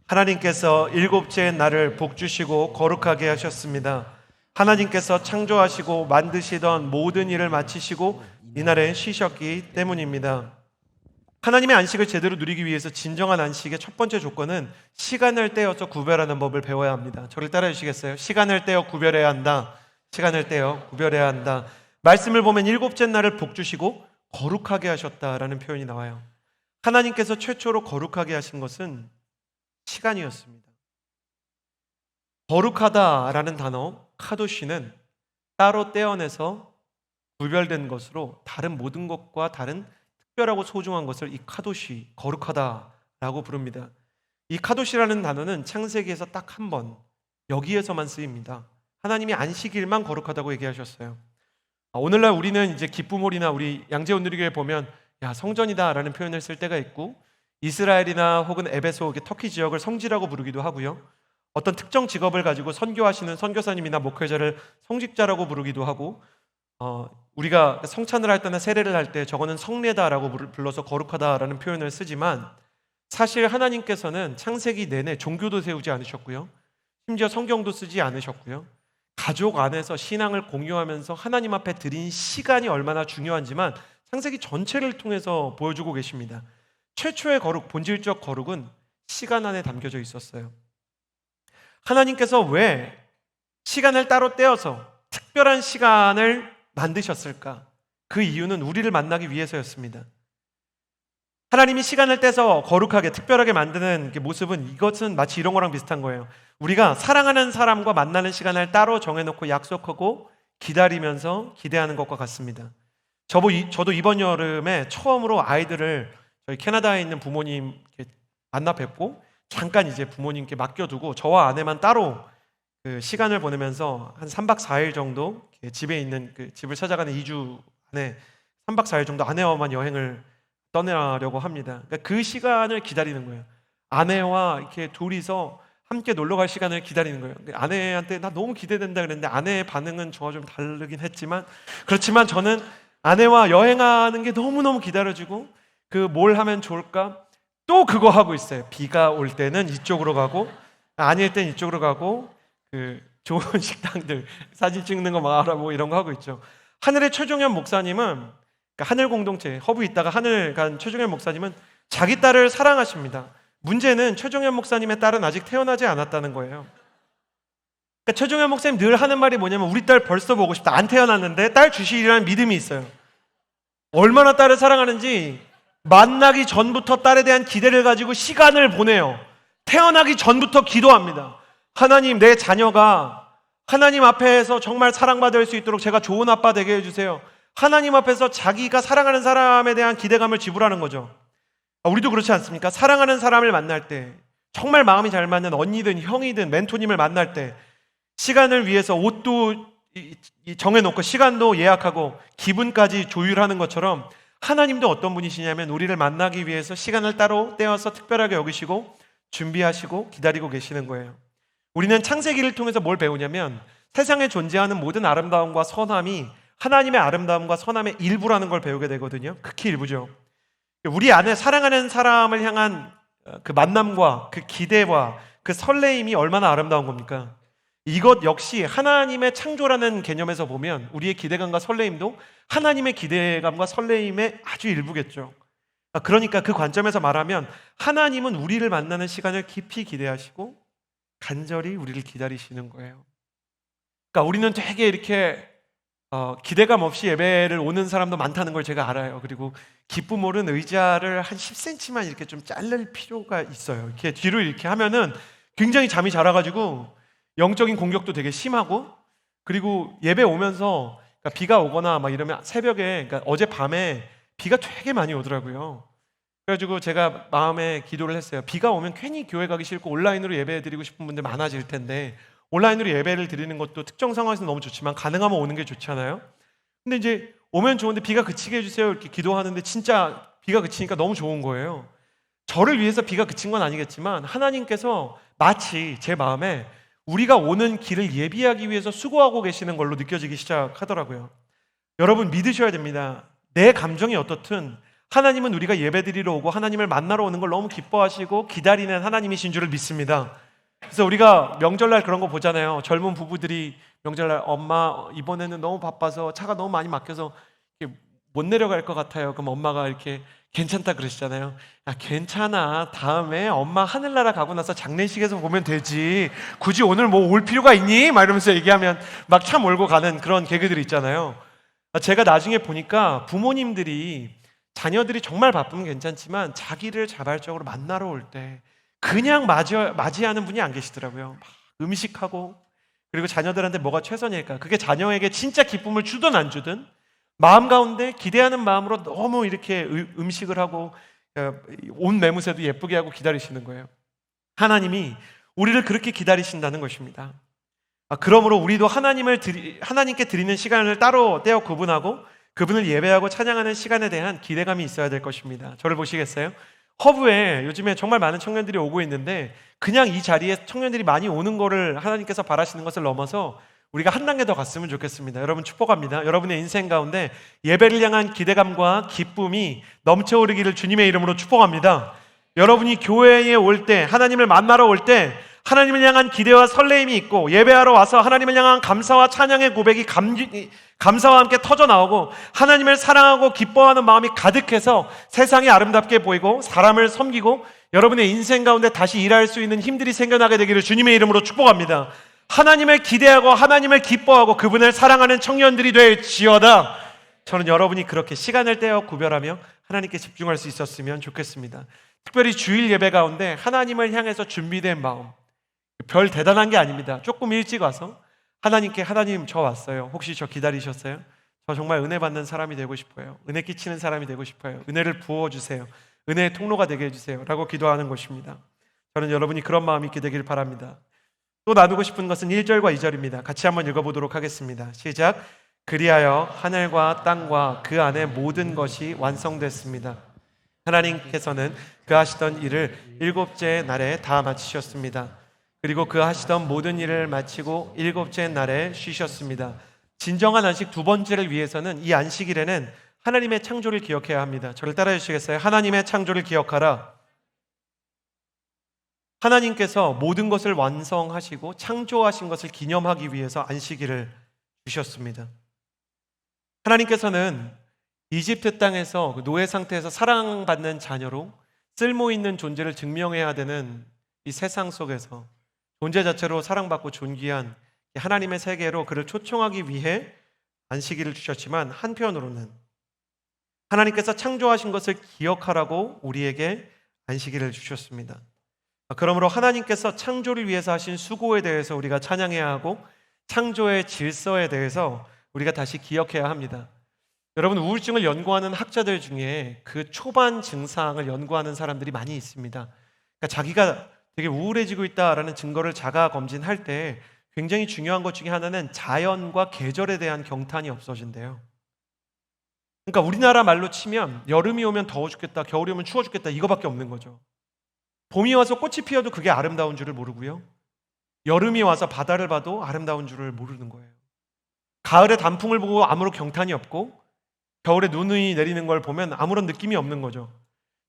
하나님께서 일곱째 날을 복주시고 거룩하게 하셨습니다. 하나님께서 창조하시고 만드시던 모든 일을 마치시고 이날에 쉬셨기 때문입니다. 하나님의 안식을 제대로 누리기 위해서 진정한 안식의 첫 번째 조건은 시간을 떼어서 구별하는 법을 배워야 합니다. 저를 따라해 주시겠어요? 시간을 떼어 구별해야 한다. 시간을 떼어 구별해야 한다. 말씀을 보면 일곱째 날을 복주시고 거룩하게 하셨다라는 표현이 나와요. 하나님께서 최초로 거룩하게 하신 것은 시간이었습니다. 거룩하다라는 단어 카도시는 따로 떼어내서 구별된 것으로 다른 모든 것과 다른 특별하고 소중한 것을 이 카도시, 거룩하다라고 부릅니다. 이 카도시라는 단어는 창세기에서 딱 한 번 여기에서만 쓰입니다. 하나님이 안식일만 거룩하다고 얘기하셨어요. 오늘날 우리는 이제 기쁨홀이나 우리 양재온누리교회 보면 성전이다라는 표현을 쓸 때가 있고 이스라엘이나 혹은 에베소, 터키 지역을 성지라고 부르기도 하고요. 어떤 특정 직업을 가지고 선교하시는 선교사님이나 목회자를 성직자라고 부르기도 하고 우리가 성찬을 할 때나 세례를 할 때 저거는 성례다라고 불러서 거룩하다라는 표현을 쓰지만 사실 하나님께서는 창세기 내내 종교도 세우지 않으셨고요. 심지어 성경도 쓰지 않으셨고요. 가족 안에서 신앙을 공유하면서 하나님 앞에 드린 시간이 얼마나 중요한지만 창세기 전체를 통해서 보여주고 계십니다. 최초의 거룩, 본질적 거룩은 시간 안에 담겨져 있었어요. 하나님께서 왜 시간을 따로 떼어서 특별한 시간을 만드셨을까? 그 이유는 우리를 만나기 위해서였습니다. 하나님이 시간을 떼서 거룩하게 특별하게 만드는 모습은 이것은 마치 이런 거랑 비슷한 거예요. 우리가 사랑하는 사람과 만나는 시간을 따로 정해놓고 약속하고 기다리면서 기대하는 것과 같습니다. 저도 이번 여름에 처음으로 아이들을 저희 캐나다에 있는 부모님 만나 뵙고 잠깐 이제 부모님께 맡겨두고 저와 아내만 따로 그 시간을 보내면서 한 3박 4일 정도 집에 있는 집을 찾아가는 2주 안에 3박 4일 정도 아내와만 여행을 떠나려고 합니다. 그러니까 그 시간을 기다리는 거예요. 아내와 이렇게 둘이서 함께 놀러 갈 시간을 기다리는 거예요. 아내한테 나 너무 기대된다 그랬는데 아내의 반응은 저와 좀 다르긴 했지만, 그렇지만 저는 아내와 여행하는 게 너무너무 기다려지고, 그 뭘 하면 좋을까? 또 그거 하고 있어요. 비가 올 때는 이쪽으로 가고 아닐 땐 이쪽으로 가고, 그 좋은 식당들 사진 찍는 거 막 알아보고 이런 거 하고 있죠. 하늘의 최종현 목사님은, 그러니까 하늘 공동체 허브 있다가 하늘 간 최종현 목사님은 자기 딸을 사랑하십니다. 문제는 최종현 목사님의 딸은 아직 태어나지 않았다는 거예요. 그러니까 최종현 목사님 늘 하는 말이 뭐냐면, 우리 딸 벌써 보고 싶다. 안 태어났는데 딸 주시리라는 믿음이 있어요. 얼마나 딸을 사랑하는지 만나기 전부터 딸에 대한 기대를 가지고 시간을 보내요. 태어나기 전부터 기도합니다. 하나님, 내 자녀가 하나님 앞에서 정말 사랑받을 수 있도록 제가 좋은 아빠 되게 해주세요. 하나님 앞에서 자기가 사랑하는 사람에 대한 기대감을 지불하는 거죠. 우리도 그렇지 않습니까? 사랑하는 사람을 만날 때, 정말 마음이 잘 맞는 언니든 형이든 멘토님을 만날 때 시간을 위해서 옷도 정해놓고 시간도 예약하고 기분까지 조율하는 것처럼, 하나님도 어떤 분이시냐면 우리를 만나기 위해서 시간을 따로 떼어서 특별하게 여기시고 준비하시고 기다리고 계시는 거예요. 우리는 창세기를 통해서 뭘 배우냐면, 세상에 존재하는 모든 아름다움과 선함이 하나님의 아름다움과 선함의 일부라는 걸 배우게 되거든요. 극히 일부죠. 우리 안에 사랑하는 사람을 향한 그 만남과 그 기대와 그 설레임이 얼마나 아름다운 겁니까? 이것 역시 하나님의 창조라는 개념에서 보면 우리의 기대감과 설레임도 하나님의 기대감과 설레임의 아주 일부겠죠. 그러니까 그 관점에서 말하면 하나님은 우리를 만나는 시간을 깊이 기대하시고 간절히 우리를 기다리시는 거예요. 그러니까 우리는 되게 이렇게 기대감 없이 예배를 오는 사람도 많다는 걸 제가 알아요. 그리고 기쁨 오른 의자를 한 10cm만 이렇게 좀 자를 필요가 있어요. 이렇게 뒤로 이렇게 하면은 굉장히 잠이 잘 와가지고 영적인 공격도 되게 심하고, 그리고 예배 오면서 그러니까 비가 오거나 막 이러면 새벽에, 그러니까 어젯밤에 비가 되게 많이 오더라고요. 그래가지고 제가 마음에 기도를 했어요. 비가 오면 괜히 교회 가기 싫고 온라인으로 예배 드리고 싶은 분들 많아질 텐데, 온라인으로 예배를 드리는 것도 특정 상황에서 너무 좋지만 가능하면 오는 게 좋잖아요. 근데 이제 오면 좋은데 비가 그치게 해주세요 이렇게 기도하는데 진짜 비가 그치니까 너무 좋은 거예요. 저를 위해서 비가 그친 건 아니겠지만 하나님께서 마치 제 마음에 우리가 오는 길을 예비하기 위해서 수고하고 계시는 걸로 느껴지기 시작하더라고요. 여러분 믿으셔야 됩니다. 내 감정이 어떻든 하나님은 우리가 예배드리러 오고 하나님을 만나러 오는 걸 너무 기뻐하시고 기다리는 하나님이신 줄을 믿습니다. 그래서 우리가 명절날 그런 거 보잖아요. 젊은 부부들이 명절날 엄마 이번에는 너무 바빠서 차가 너무 많이 막혀서 못 내려갈 것 같아요. 그럼 엄마가 이렇게 괜찮다 그러시잖아요. 야, 괜찮아. 다음에 엄마 하늘나라 가고 나서 장례식에서 보면 되지. 굳이 오늘 뭐 올 필요가 있니? 막 이러면서 얘기하면 막 차 몰고 가는 그런 개그들이 있잖아요. 제가 나중에 보니까 부모님들이 자녀들이 정말 바쁘면 괜찮지만 자기를 자발적으로 만나러 올 때 그냥 맞이하는 분이 안 계시더라고요. 막 음식하고, 그리고 자녀들한테 뭐가 최선일까? 그게 자녀에게 진짜 기쁨을 주든 안 주든 마음 가운데 기대하는 마음으로 너무 이렇게 음식을 하고 옷 매무새도 예쁘게 하고 기다리시는 거예요. 하나님이 우리를 그렇게 기다리신다는 것입니다. 그러므로 우리도 하나님께 드리는 시간을 따로 떼어 구분하고 그분을 예배하고 찬양하는 시간에 대한 기대감이 있어야 될 것입니다. 저를 보시겠어요? 허브에 요즘에 정말 많은 청년들이 오고 있는데, 그냥 이 자리에 청년들이 많이 오는 거를 하나님께서 바라시는 것을 넘어서 우리가 한 단계 더 갔으면 좋겠습니다. 여러분 축복합니다. 여러분의 인생 가운데 예배를 향한 기대감과 기쁨이 넘쳐오르기를 주님의 이름으로 축복합니다. 여러분이 교회에 올 때, 하나님을 만나러 올 때 하나님을 향한 기대와 설레임이 있고, 예배하러 와서 하나님을 향한 감사와 찬양의 고백이 감사와 함께 터져 나오고 하나님을 사랑하고 기뻐하는 마음이 가득해서 세상이 아름답게 보이고 사람을 섬기고 여러분의 인생 가운데 다시 일할 수 있는 힘들이 생겨나게 되기를 주님의 이름으로 축복합니다. 하나님을 기대하고 하나님을 기뻐하고 그분을 사랑하는 청년들이 될지어다. 저는 여러분이 그렇게 시간을 떼어 구별하며 하나님께 집중할 수 있었으면 좋겠습니다. 특별히 주일 예배 가운데 하나님을 향해서 준비된 마음, 별 대단한 게 아닙니다. 조금 일찍 와서 하나님께, 하나님 저 왔어요. 혹시 저 기다리셨어요? 저 정말 은혜 받는 사람이 되고 싶어요. 은혜 끼치는 사람이 되고 싶어요. 은혜를 부어주세요. 은혜의 통로가 되게 해주세요 라고 기도하는 것입니다. 저는 여러분이 그런 마음이 있게 되길 바랍니다. 또 나누고 싶은 것은 1절과 2절입니다. 같이 한번 읽어보도록 하겠습니다. 시작. 그리하여 하늘과 땅과 그 안에 모든 것이 완성됐습니다. 하나님께서는 그 하시던 일을 일곱째 날에 다 마치셨습니다. 그리고 그 하시던 모든 일을 마치고 일곱째 날에 쉬셨습니다. 진정한 안식 두 번째를 위해서는 이 안식일에는 하나님의 창조를 기억해야 합니다. 저를 따라해 주시겠어요? 하나님의 창조를 기억하라. 하나님께서 모든 것을 완성하시고 창조하신 것을 기념하기 위해서 안식일을 주셨습니다. 하나님께서는 이집트 땅에서 노예 상태에서 사랑받는 자녀로 쓸모있는 존재를 증명해야 되는 이 세상 속에서 존재 자체로 사랑받고 존귀한 하나님의 세계로 그를 초청하기 위해 안식일을 주셨지만, 한편으로는 하나님께서 창조하신 것을 기억하라고 우리에게 안식일을 주셨습니다. 그러므로 하나님께서 창조를 위해서 하신 수고에 대해서 우리가 찬양해야 하고, 창조의 질서에 대해서 우리가 다시 기억해야 합니다. 여러분, 우울증을 연구하는 학자들 중에 그 초반 증상을 연구하는 사람들이 많이 있습니다. 그러니까 자기가 되게 우울해지고 있다라는 증거를 자가 검진할 때 굉장히 중요한 것 중에 하나는 자연과 계절에 대한 경탄이 없어진대요. 그러니까 우리나라 말로 치면 여름이 오면 더워 죽겠다, 겨울이 오면 추워 죽겠다, 이거밖에 없는 거죠. 봄이 와서 꽃이 피어도 그게 아름다운 줄을 모르고요, 여름이 와서 바다를 봐도 아름다운 줄을 모르는 거예요. 가을에 단풍을 보고 아무런 경탄이 없고, 겨울에 눈이 내리는 걸 보면 아무런 느낌이 없는 거죠.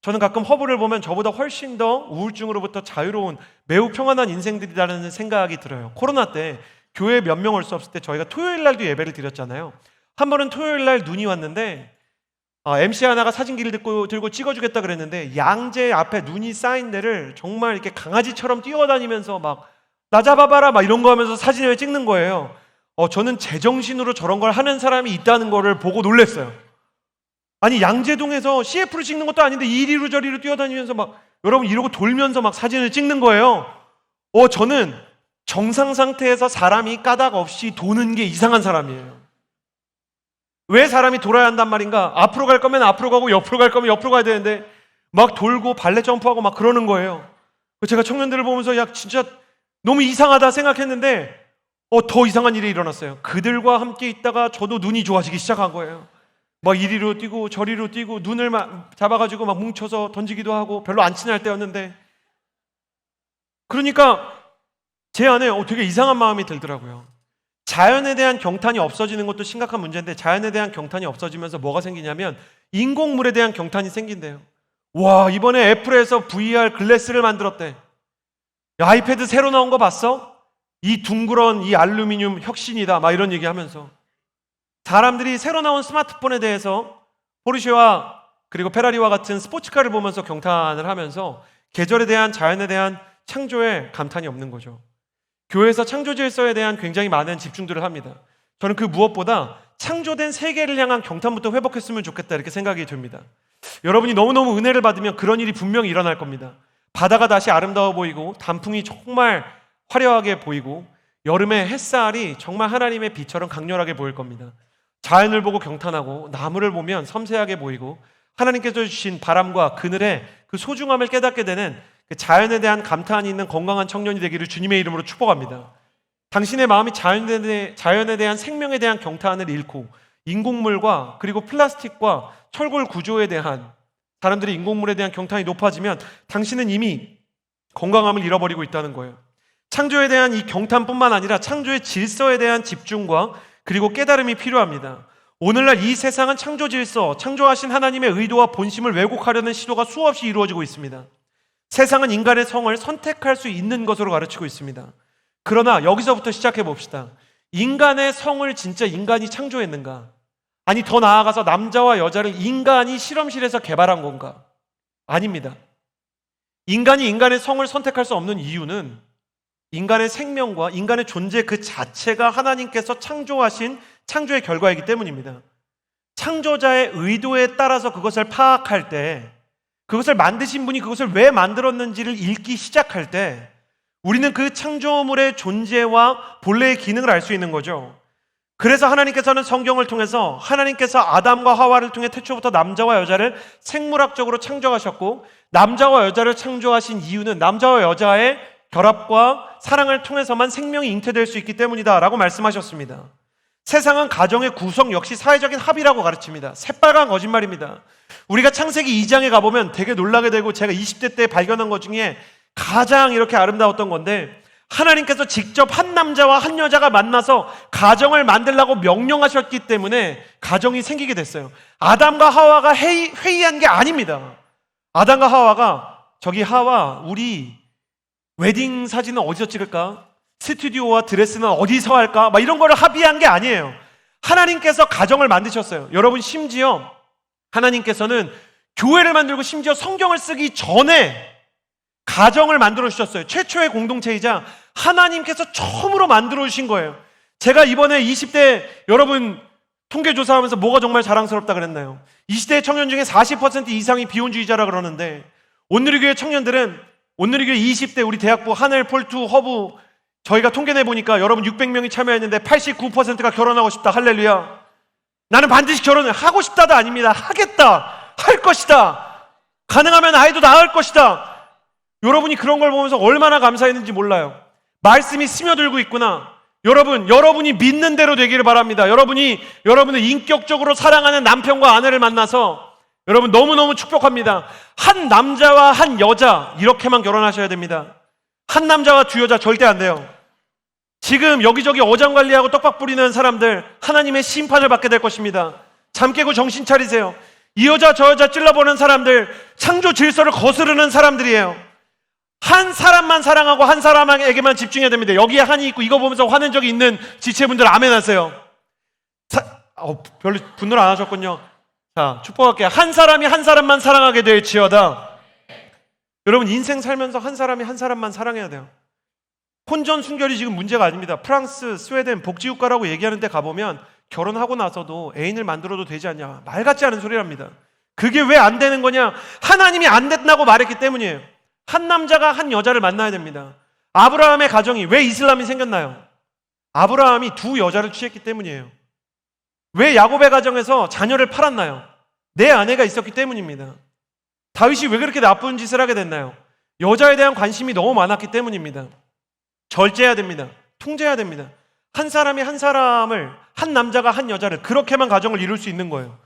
저는 가끔 허브를 보면 저보다 훨씬 더 우울증으로부터 자유로운 매우 평안한 인생들이라는 생각이 들어요. 코로나 때 교회에 몇 명 올 수 없을 때 저희가 토요일 날도 예배를 드렸잖아요. 한 번은 토요일 날 눈이 왔는데 MC 하나가 사진기를 들고 찍어주겠다 그랬는데, 양재 앞에 눈이 쌓인 데를 정말 이렇게 강아지처럼 뛰어다니면서 막 나 잡아봐라 막 이런 거 하면서 사진을 찍는 거예요. 저는 제정신으로 저런 걸 하는 사람이 있다는 거를 보고 놀랐어요. 아니, 양재동에서 CF를 찍는 것도 아닌데 이리로 저리로 뛰어다니면서 막 여러분 이러고 돌면서 막 사진을 찍는 거예요. 저는 정상 상태에서 사람이 까닭 없이 도는 게 이상한 사람이에요. 왜 사람이 돌아야 한단 말인가? 앞으로 갈 거면 앞으로 가고 옆으로 갈 거면 옆으로 가야 되는데 막 돌고 발레 점프하고 막 그러는 거예요. 제가 청년들을 보면서 야, 진짜 너무 이상하다 생각했는데 더 이상한 일이 일어났어요. 그들과 함께 있다가 저도 눈이 좋아지기 시작한 거예요. 막 이리로 뛰고 저리로 뛰고 눈을 막 잡아가지고 막 뭉쳐서 던지기도 하고, 별로 안 친할 때였는데, 그러니까 제 안에 되게 이상한 마음이 들더라고요. 자연에 대한 경탄이 없어지는 것도 심각한 문제인데, 자연에 대한 경탄이 없어지면서 뭐가 생기냐면 인공물에 대한 경탄이 생긴대요. 와, 이번에 애플에서 VR 글래스를 만들었대. 야, 아이패드 새로 나온 거 봤어? 이 둥그런 이 알루미늄 혁신이다 막 이런 얘기하면서 사람들이 새로 나온 스마트폰에 대해서 포르쉐와 그리고 페라리와 같은 스포츠카를 보면서 경탄을 하면서 계절에 대한, 자연에 대한 창조에 감탄이 없는 거죠. 교회에서 창조 질서에 대한 굉장히 많은 집중들을 합니다. 저는 그 무엇보다 창조된 세계를 향한 경탄부터 회복했으면 좋겠다 이렇게 생각이 듭니다. 여러분이 너무너무 은혜를 받으면 그런 일이 분명히 일어날 겁니다. 바다가 다시 아름다워 보이고, 단풍이 정말 화려하게 보이고, 여름에 햇살이 정말 하나님의 빛처럼 강렬하게 보일 겁니다. 자연을 보고 경탄하고, 나무를 보면 섬세하게 보이고, 하나님께서 주신 바람과 그늘의 그 소중함을 깨닫게 되는 그 자연에 대한 감탄이 있는 건강한 청년이 되기를 주님의 이름으로 축복합니다. 당신의 마음이 자연에 대한 생명에 대한 경탄을 잃고, 인공물과 그리고 플라스틱과 철골 구조에 대한, 사람들이 인공물에 대한 경탄이 높아지면 당신은 이미 건강함을 잃어버리고 있다는 거예요. 창조에 대한 이 경탄뿐만 아니라 창조의 질서에 대한 집중과 그리고 깨달음이 필요합니다. 오늘날 이 세상은 창조 질서, 창조하신 하나님의 의도와 본심을 왜곡하려는 시도가 수없이 이루어지고 있습니다. 세상은 인간의 성을 선택할 수 있는 것으로 가르치고 있습니다. 그러나 여기서부터 시작해 봅시다. 인간의 성을 진짜 인간이 창조했는가? 아니, 더 나아가서 남자와 여자를 인간이 실험실에서 개발한 건가? 아닙니다. 인간이 인간의 성을 선택할 수 없는 이유는 인간의 생명과 인간의 존재 그 자체가 하나님께서 창조하신 창조의 결과이기 때문입니다. 창조자의 의도에 따라서 그것을 파악할 때, 그것을 만드신 분이 그것을 왜 만들었는지를 읽기 시작할 때, 우리는 그 창조물의 존재와 본래의 기능을 알 수 있는 거죠. 그래서 하나님께서는 성경을 통해서 하나님께서 아담과 하와를 통해 태초부터 남자와 여자를 생물학적으로 창조하셨고, 남자와 여자를 창조하신 이유는 남자와 여자의 결합과 사랑을 통해서만 생명이 잉태될 수 있기 때문이다 라고 말씀하셨습니다. 세상은 가정의 구성 역시 사회적인 합의라고 가르칩니다. 새빨간 거짓말입니다. 우리가 창세기 2장에 가보면 되게 놀라게 되고 제가 20대 때 발견한 것 중에 가장 이렇게 아름다웠던 건데, 하나님께서 직접 한 남자와 한 여자가 만나서 가정을 만들라고 명령하셨기 때문에 가정이 생기게 됐어요. 아담과 하와가 회의한 게 아닙니다. 아담과 하와가 저기 하와, 우리 웨딩 사진은 어디서 찍을까? 스튜디오와 드레스는 어디서 할까? 막 이런 거를 합의한 게 아니에요. 하나님께서 가정을 만드셨어요. 여러분, 심지어 하나님께서는 교회를 만들고 심지어 성경을 쓰기 전에 가정을 만들어 주셨어요. 최초의 공동체이자 하나님께서 처음으로 만들어 주신 거예요. 제가 이번에 20대 여러분 통계조사하면서 뭐가 정말 자랑스럽다 그랬나요? 20대 청년 중에 40% 이상이 비혼주의자라 그러는데, 온누리교회 청년들은, 온누리교회 20대 우리 대학부 하늘, 폴투, 허브 저희가 통계 내보니까 여러분 600명이 참여했는데 89%가 결혼하고 싶다. 할렐루야. 나는 반드시 결혼을 하고 싶다도 아닙니다. 하겠다. 할 것이다. 가능하면 아이도 낳을 것이다. 여러분이 그런 걸 보면서 얼마나 감사했는지 몰라요. 말씀이 스며들고 있구나. 여러분이 믿는 대로 되기를 바랍니다. 여러분을 인격적으로 사랑하는 남편과 아내를 만나서 여러분 너무너무 축복합니다. 한 남자와 한 여자 이렇게만 결혼하셔야 됩니다. 한 남자와 두 여자 절대 안 돼요. 지금 여기저기 어장관리하고 떡밥 뿌리는 사람들 하나님의 심판을 받게 될 것입니다. 잠 깨고 정신 차리세요. 이 여자 저 여자 찔러보는 사람들 창조 질서를 거스르는 사람들이에요. 한 사람만 사랑하고 한 사람에게만 집중해야 됩니다. 여기에 한이 있고 이거 보면서 화낸 적이 있는 지체분들 아멘 하세요. 별로 분노를 안 하셨군요. 자, 축복할게요. 한 사람이 한 사람만 사랑하게 될지어다. 여러분, 인생 살면서 한 사람이 한 사람만 사랑해야 돼요. 혼전 순결이 지금 문제가 아닙니다. 프랑스, 스웨덴 복지국가라고 얘기하는 데 가보면 결혼하고 나서도 애인을 만들어도 되지 않냐, 말 같지 않은 소리랍니다. 그게 왜 안 되는 거냐? 하나님이 안 된다고 말했기 때문이에요. 한 남자가 한 여자를 만나야 됩니다. 아브라함의 가정이 왜 이슬람이 생겼나요? 아브라함이 두 여자를 취했기 때문이에요. 왜 야곱의 가정에서 자녀를 팔았나요? 내 아내가 있었기 때문입니다. 다윗이 왜 그렇게 나쁜 짓을 하게 됐나요? 여자에 대한 관심이 너무 많았기 때문입니다. 절제해야 됩니다. 통제해야 됩니다. 한 사람이 한 사람을, 한 남자가 한 여자를, 그렇게만 가정을 이룰 수 있는 거예요.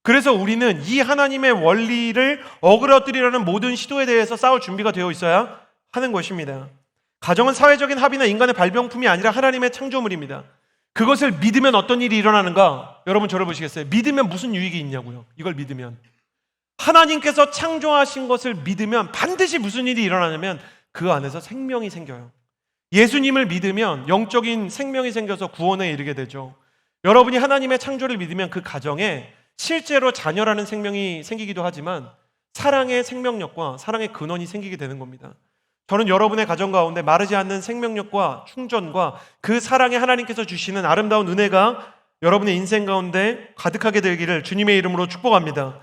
그래서 우리는 이 하나님의 원리를 어그러뜨리려는 모든 시도에 대해서 싸울 준비가 되어 있어야 하는 것입니다. 가정은 사회적인 합의나 인간의 발명품이 아니라 하나님의 창조물입니다. 그것을 믿으면 어떤 일이 일어나는가? 여러분 저를 보시겠어요? 믿으면 무슨 유익이 있냐고요? 이걸 믿으면, 하나님께서 창조하신 것을 믿으면 반드시 무슨 일이 일어나냐면 그 안에서 생명이 생겨요. 예수님을 믿으면 영적인 생명이 생겨서 구원에 이르게 되죠. 여러분이 하나님의 창조를 믿으면 그 가정에 실제로 자녀라는 생명이 생기기도 하지만 사랑의 생명력과 사랑의 근원이 생기게 되는 겁니다. 저는 여러분의 가정 가운데 마르지 않는 생명력과 충전과 그 사랑에 하나님께서 주시는 아름다운 은혜가 여러분의 인생 가운데 가득하게 되기를 주님의 이름으로 축복합니다.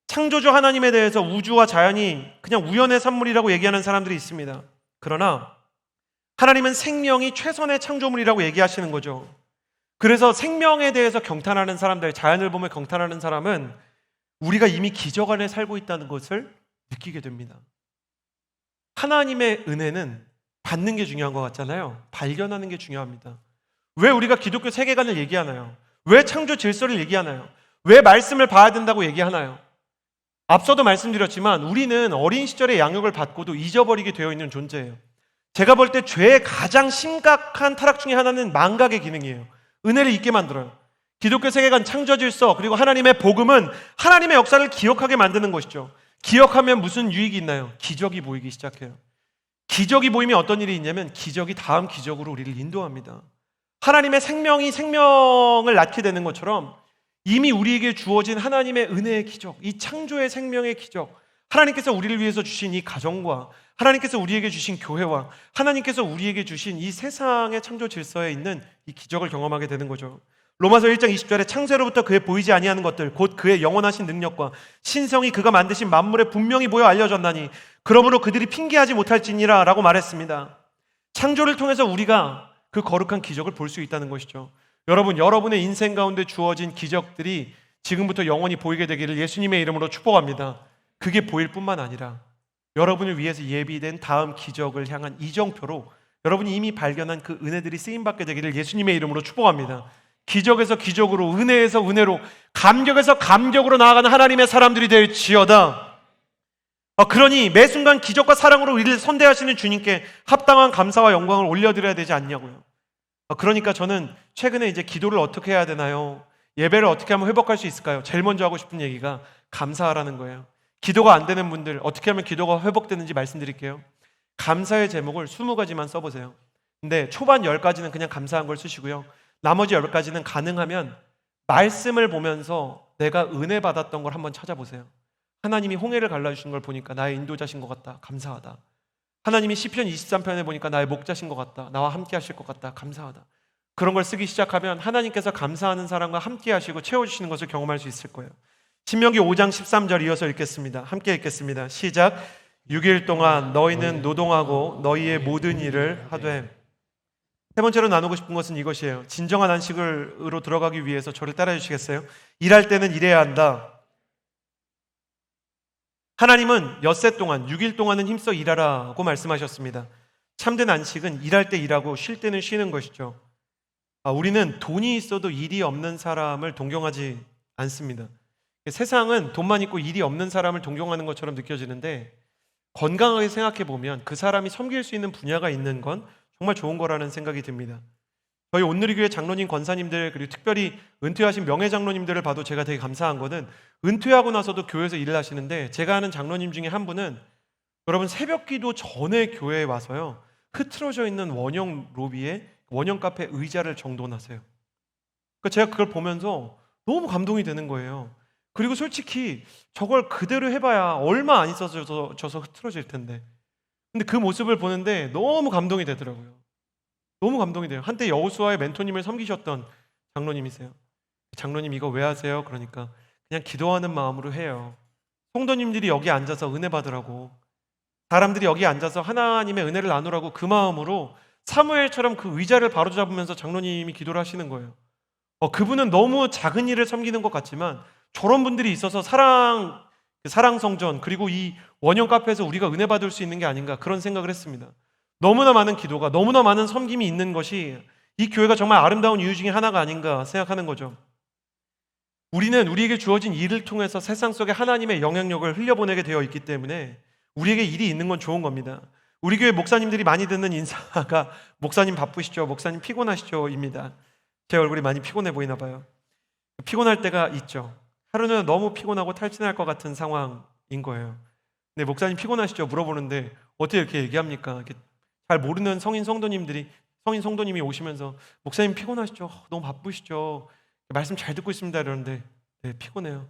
창조주 하나님에 대해서 우주와 자연이 그냥 우연의 산물이라고 얘기하는 사람들이 있습니다. 그러나 하나님은 생명이 최선의 창조물이라고 얘기하시는 거죠. 그래서 생명에 대해서 경탄하는 사람들, 자연을 보며 경탄하는 사람은 우리가 이미 기적 안에 살고 있다는 것을 느끼게 됩니다. 하나님의 은혜는 받는 게 중요한 것 같잖아요. 발견하는 게 중요합니다. 왜 우리가 기독교 세계관을 얘기하나요? 왜 창조 질서를 얘기하나요? 왜 말씀을 봐야 된다고 얘기하나요? 앞서도 말씀드렸지만 우리는 어린 시절의 양육을 받고도 잊어버리게 되어 있는 존재예요. 제가 볼 때 죄의 가장 심각한 타락 중에 하나는 망각의 기능이에요. 은혜를 잊게 만들어요. 기독교 세계관, 창조 질서, 그리고 하나님의 복음은 하나님의 역사를 기억하게 만드는 것이죠. 기억하면 무슨 유익이 있나요? 기적이 보이기 시작해요. 기적이 보이면 어떤 일이 있냐면 기적이 다음 기적으로 우리를 인도합니다. 하나님의 생명이 생명을 낳게 되는 것처럼 이미 우리에게 주어진 하나님의 은혜의 기적, 이 창조의 생명의 기적, 하나님께서 우리를 위해서 주신 이 가정과 하나님께서 우리에게 주신 교회와 하나님께서 우리에게 주신 이 세상의 창조 질서에 있는 이 기적을 경험하게 되는 거죠. 로마서 1장 20절에 창세로부터 그의 보이지 아니하는 것들 곧 그의 영원하신 능력과 신성이 그가 만드신 만물에 분명히 보여 알려졌나니 그러므로 그들이 핑계하지 못할지니라 라고 말했습니다. 창조를 통해서 우리가 그 거룩한 기적을 볼 수 있다는 것이죠. 여러분의 인생 가운데 주어진 기적들이 지금부터 영원히 보이게 되기를 예수님의 이름으로 축복합니다. 그게 보일 뿐만 아니라 여러분을 위해서 예비된 다음 기적을 향한 이정표로 여러분이 이미 발견한 그 은혜들이 쓰임받게 되기를 예수님의 이름으로 축복합니다. 기적에서 기적으로, 은혜에서 은혜로, 감격에서 감격으로 나아가는 하나님의 사람들이 될지어다. 그러니 매 순간 기적과 사랑으로 우리를 선대하시는 주님께 합당한 감사와 영광을 올려드려야 되지 않냐고요. 그러니까 저는 최근에 이제 기도를 어떻게 해야 되나요? 예배를 어떻게 하면 회복할 수 있을까요? 제일 먼저 하고 싶은 얘기가 감사하라는 거예요. 기도가 안 되는 분들 어떻게 하면 기도가 회복되는지 말씀드릴게요. 감사의 제목을 20가지만 써보세요. 근데 초반 10가지는 그냥 감사한 걸 쓰시고요. 나머지 10가지는 가능하면 말씀을 보면서 내가 은혜 받았던 걸 한번 찾아보세요. 하나님이 홍해를 갈라주신 걸 보니까 나의 인도자신 것 같다. 감사하다. 하나님이 시편 23편에 보니까 나의 목자신 것 같다. 나와 함께 하실 것 같다. 감사하다. 그런 걸 쓰기 시작하면 하나님께서 감사하는 사람과 함께 하시고 채워주시는 것을 경험할 수 있을 거예요. 신명기 5장 13절 이어서 읽겠습니다. 함께 읽겠습니다. 시작. 6일 동안 너희는 노동하고 너희의 모든 일을 하되. 세 번째로 나누고 싶은 것은 이것이에요. 진정한 안식으로 들어가기 위해서 저를 따라 주시겠어요? 일할 때는 일해야 한다. 하나님은 엿새 동안 6일 동안은 힘써 일하라고 말씀하셨습니다. 참된 안식은 일할 때 일하고 쉴 때는 쉬는 것이죠. 우리는 돈이 있어도 일이 없는 사람을 동경하지 않습니다. 세상은 돈만 있고 일이 없는 사람을 동경하는 것처럼 느껴지는데, 건강하게 생각해 보면 그 사람이 섬길 수 있는 분야가 있는 건 정말 좋은 거라는 생각이 듭니다. 저희 온누리교회 장로님, 권사님들, 그리고 특별히 은퇴하신 명예 장로님들을 봐도 제가 되게 감사한 거는, 은퇴하고 나서도 교회에서 일을 하시는데, 제가 아는 장로님 중에 한 분은 여러분 새벽 기도 전에 교회에 와서요, 흐트러져 있는 원형 로비에 원형 카페 의자를 정돈하세요. 그러니까 제가 그걸 보면서 너무 감동이 되는 거예요. 그리고 솔직히 저걸 그대로 해봐야 얼마 안 있어져서 흐트러질 텐데, 근데 그 모습을 보는데 너무 감동이 되더라고요. 너무 감동이 돼요. 한때 여호수아의 멘토님을 섬기셨던 장로님이세요. 장로님 이거 왜 하세요? 그러니까 그냥 기도하는 마음으로 해요. 성도님들이 여기 앉아서 은혜 받으라고, 사람들이 여기 앉아서 하나님의 은혜를 나누라고, 그 마음으로 사무엘처럼 그 의자를 바로잡으면서 장로님이 기도를 하시는 거예요. 그분은 너무 작은 일을 섬기는 것 같지만 저런 분들이 있어서 사랑성전, 그리고 이 원형 카페에서 우리가 은혜 받을 수 있는 게 아닌가, 그런 생각을 했습니다. 너무나 많은 기도가, 너무나 많은 섬김이 있는 것이 이 교회가 정말 아름다운 이유 중에 하나가 아닌가 생각하는 거죠. 우리는 우리에게 주어진 일을 통해서 세상 속에 하나님의 영향력을 흘려보내게 되어 있기 때문에 우리에게 일이 있는 건 좋은 겁니다. 우리 교회 목사님들이 많이 듣는 인사가 목사님 바쁘시죠? 목사님 피곤하시죠? 입니다. 제 얼굴이 많이 피곤해 보이나 봐요. 피곤할 때가 있죠. 하루는 너무 피곤하고 탈진할 것 같은 상황인 거예요. 근데 목사님 피곤하시죠? 물어보는데 어떻게 이렇게 얘기합니까? 이렇게 잘 모르는 성인 성도님이 오시면서 목사님 피곤하시죠? 너무 바쁘시죠? 말씀 잘 듣고 있습니다. 이러는데 네, 피곤해요.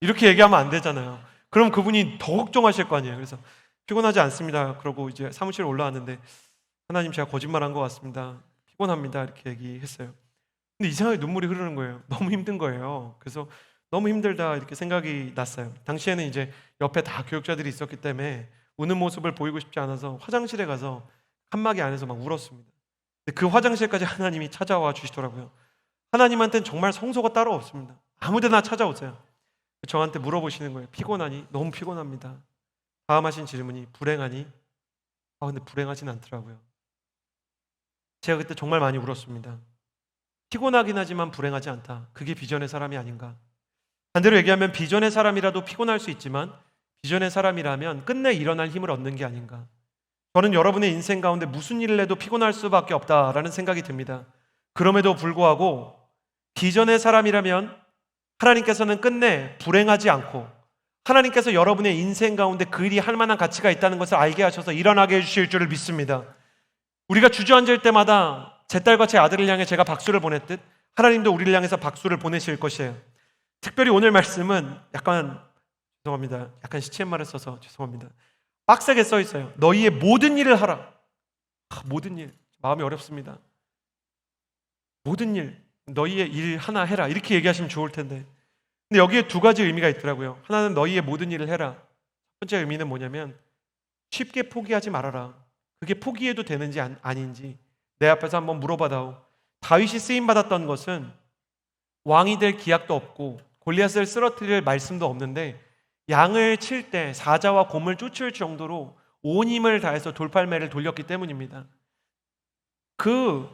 이렇게 얘기하면 안 되잖아요. 그럼 그분이 더 걱정하실 거 아니에요. 그래서 피곤하지 않습니다. 그러고 이제 사무실에 올라왔는데, 하나님 제가 거짓말한 것 같습니다. 피곤합니다. 이렇게 얘기했어요. 근데 이상하게 눈물이 흐르는 거예요. 너무 힘든 거예요. 그래서 너무 힘들다 이렇게 생각이 났어요. 당시에는 이제 옆에 다 교육자들이 있었기 때문에 우는 모습을 보이고 싶지 않아서 화장실에 가서 칸막이 안에서 막 울었습니다. 근데 그 화장실까지 하나님이 찾아와 주시더라고요. 하나님한테는 정말 성소가 따로 없습니다. 아무데나 찾아오세요. 저한테 물어보시는 거예요. 피곤하니? 너무 피곤합니다. 다음 하신 질문이 불행하니? 근데 불행하진 않더라고요. 제가 그때 정말 많이 울었습니다. 피곤하긴 하지만 불행하지 않다. 그게 비전의 사람이 아닌가. 반대로 얘기하면 비전의 사람이라도 피곤할 수 있지만 비전의 사람이라면 끝내 일어날 힘을 얻는 게 아닌가. 저는 여러분의 인생 가운데 무슨 일을 해도 피곤할 수밖에 없다라는 생각이 듭니다. 그럼에도 불구하고 비전의 사람이라면 하나님께서는 끝내 불행하지 않고, 하나님께서 여러분의 인생 가운데 그 일이 할 만한 가치가 있다는 것을 알게 하셔서 일어나게 해주실 줄을 믿습니다. 우리가 주저앉을 때마다 제 딸과 제 아들을 향해 제가 박수를 보냈듯 하나님도 우리를 향해서 박수를 보내실 것이에요. 특별히 오늘 말씀은 약간 시치말을 써서 죄송합니다. 빡세게 써 있어요. 너희의 모든 일을 하라. 모든 일, 마음이 어렵습니다. 모든 일, 너희의 일 하나 해라, 이렇게 얘기하시면 좋을 텐데, 근데 여기에 두 가지 의미가 있더라고요. 하나는 너희의 모든 일을 해라. 첫 번째 의미는 뭐냐면 쉽게 포기하지 말아라. 그게 포기해도 되는지 아닌지 내 앞에서 한번 물어봐다오. 다윗이 쓰임받았던 것은 왕이 될 기약도 없고 골리앗을 쓰러뜨릴 말씀도 없는데, 양을 칠 때 사자와 곰을 쫓을 정도로 온 힘을 다해서 돌팔매를 돌렸기 때문입니다. 그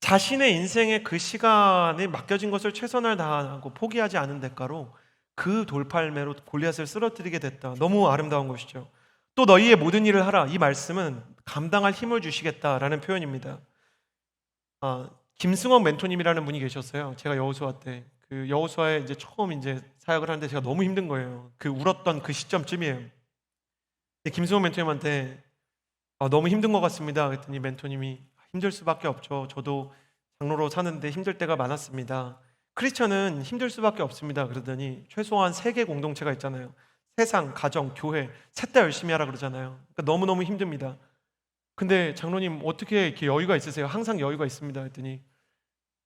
자신의 인생의 그 시간에 맡겨진 것을 최선을 다하고 포기하지 않은 대가로 그 돌팔매로 골리앗을 쓰러뜨리게 됐다. 너무 아름다운 것이죠. 또 너희의 모든 일을 하라. 이 말씀은 감당할 힘을 주시겠다라는 표현입니다. 김승원 멘토님이라는 분이 계셨어요. 제가 여호수아 때 그 여호수아에 이제 처음 이제 사역을 하는데 제가 너무 힘든 거예요. 그 울었던 그 시점쯤이에요. 김승원 멘토님한테 너무 힘든 것 같습니다. 그랬더니 멘토님이 힘들 수밖에 없죠. 저도 장로로 사는데 힘들 때가 많았습니다. 크리스천은 힘들 수밖에 없습니다. 그러더니 최소한 3개 공동체가 있잖아요. 세상, 가정, 교회 셋 다 열심히 하라 그러잖아요. 그러니까 너무너무 힘듭니다. 근데 장로님 어떻게 이렇게 여유가 있으세요? 항상 여유가 있습니다. 했더니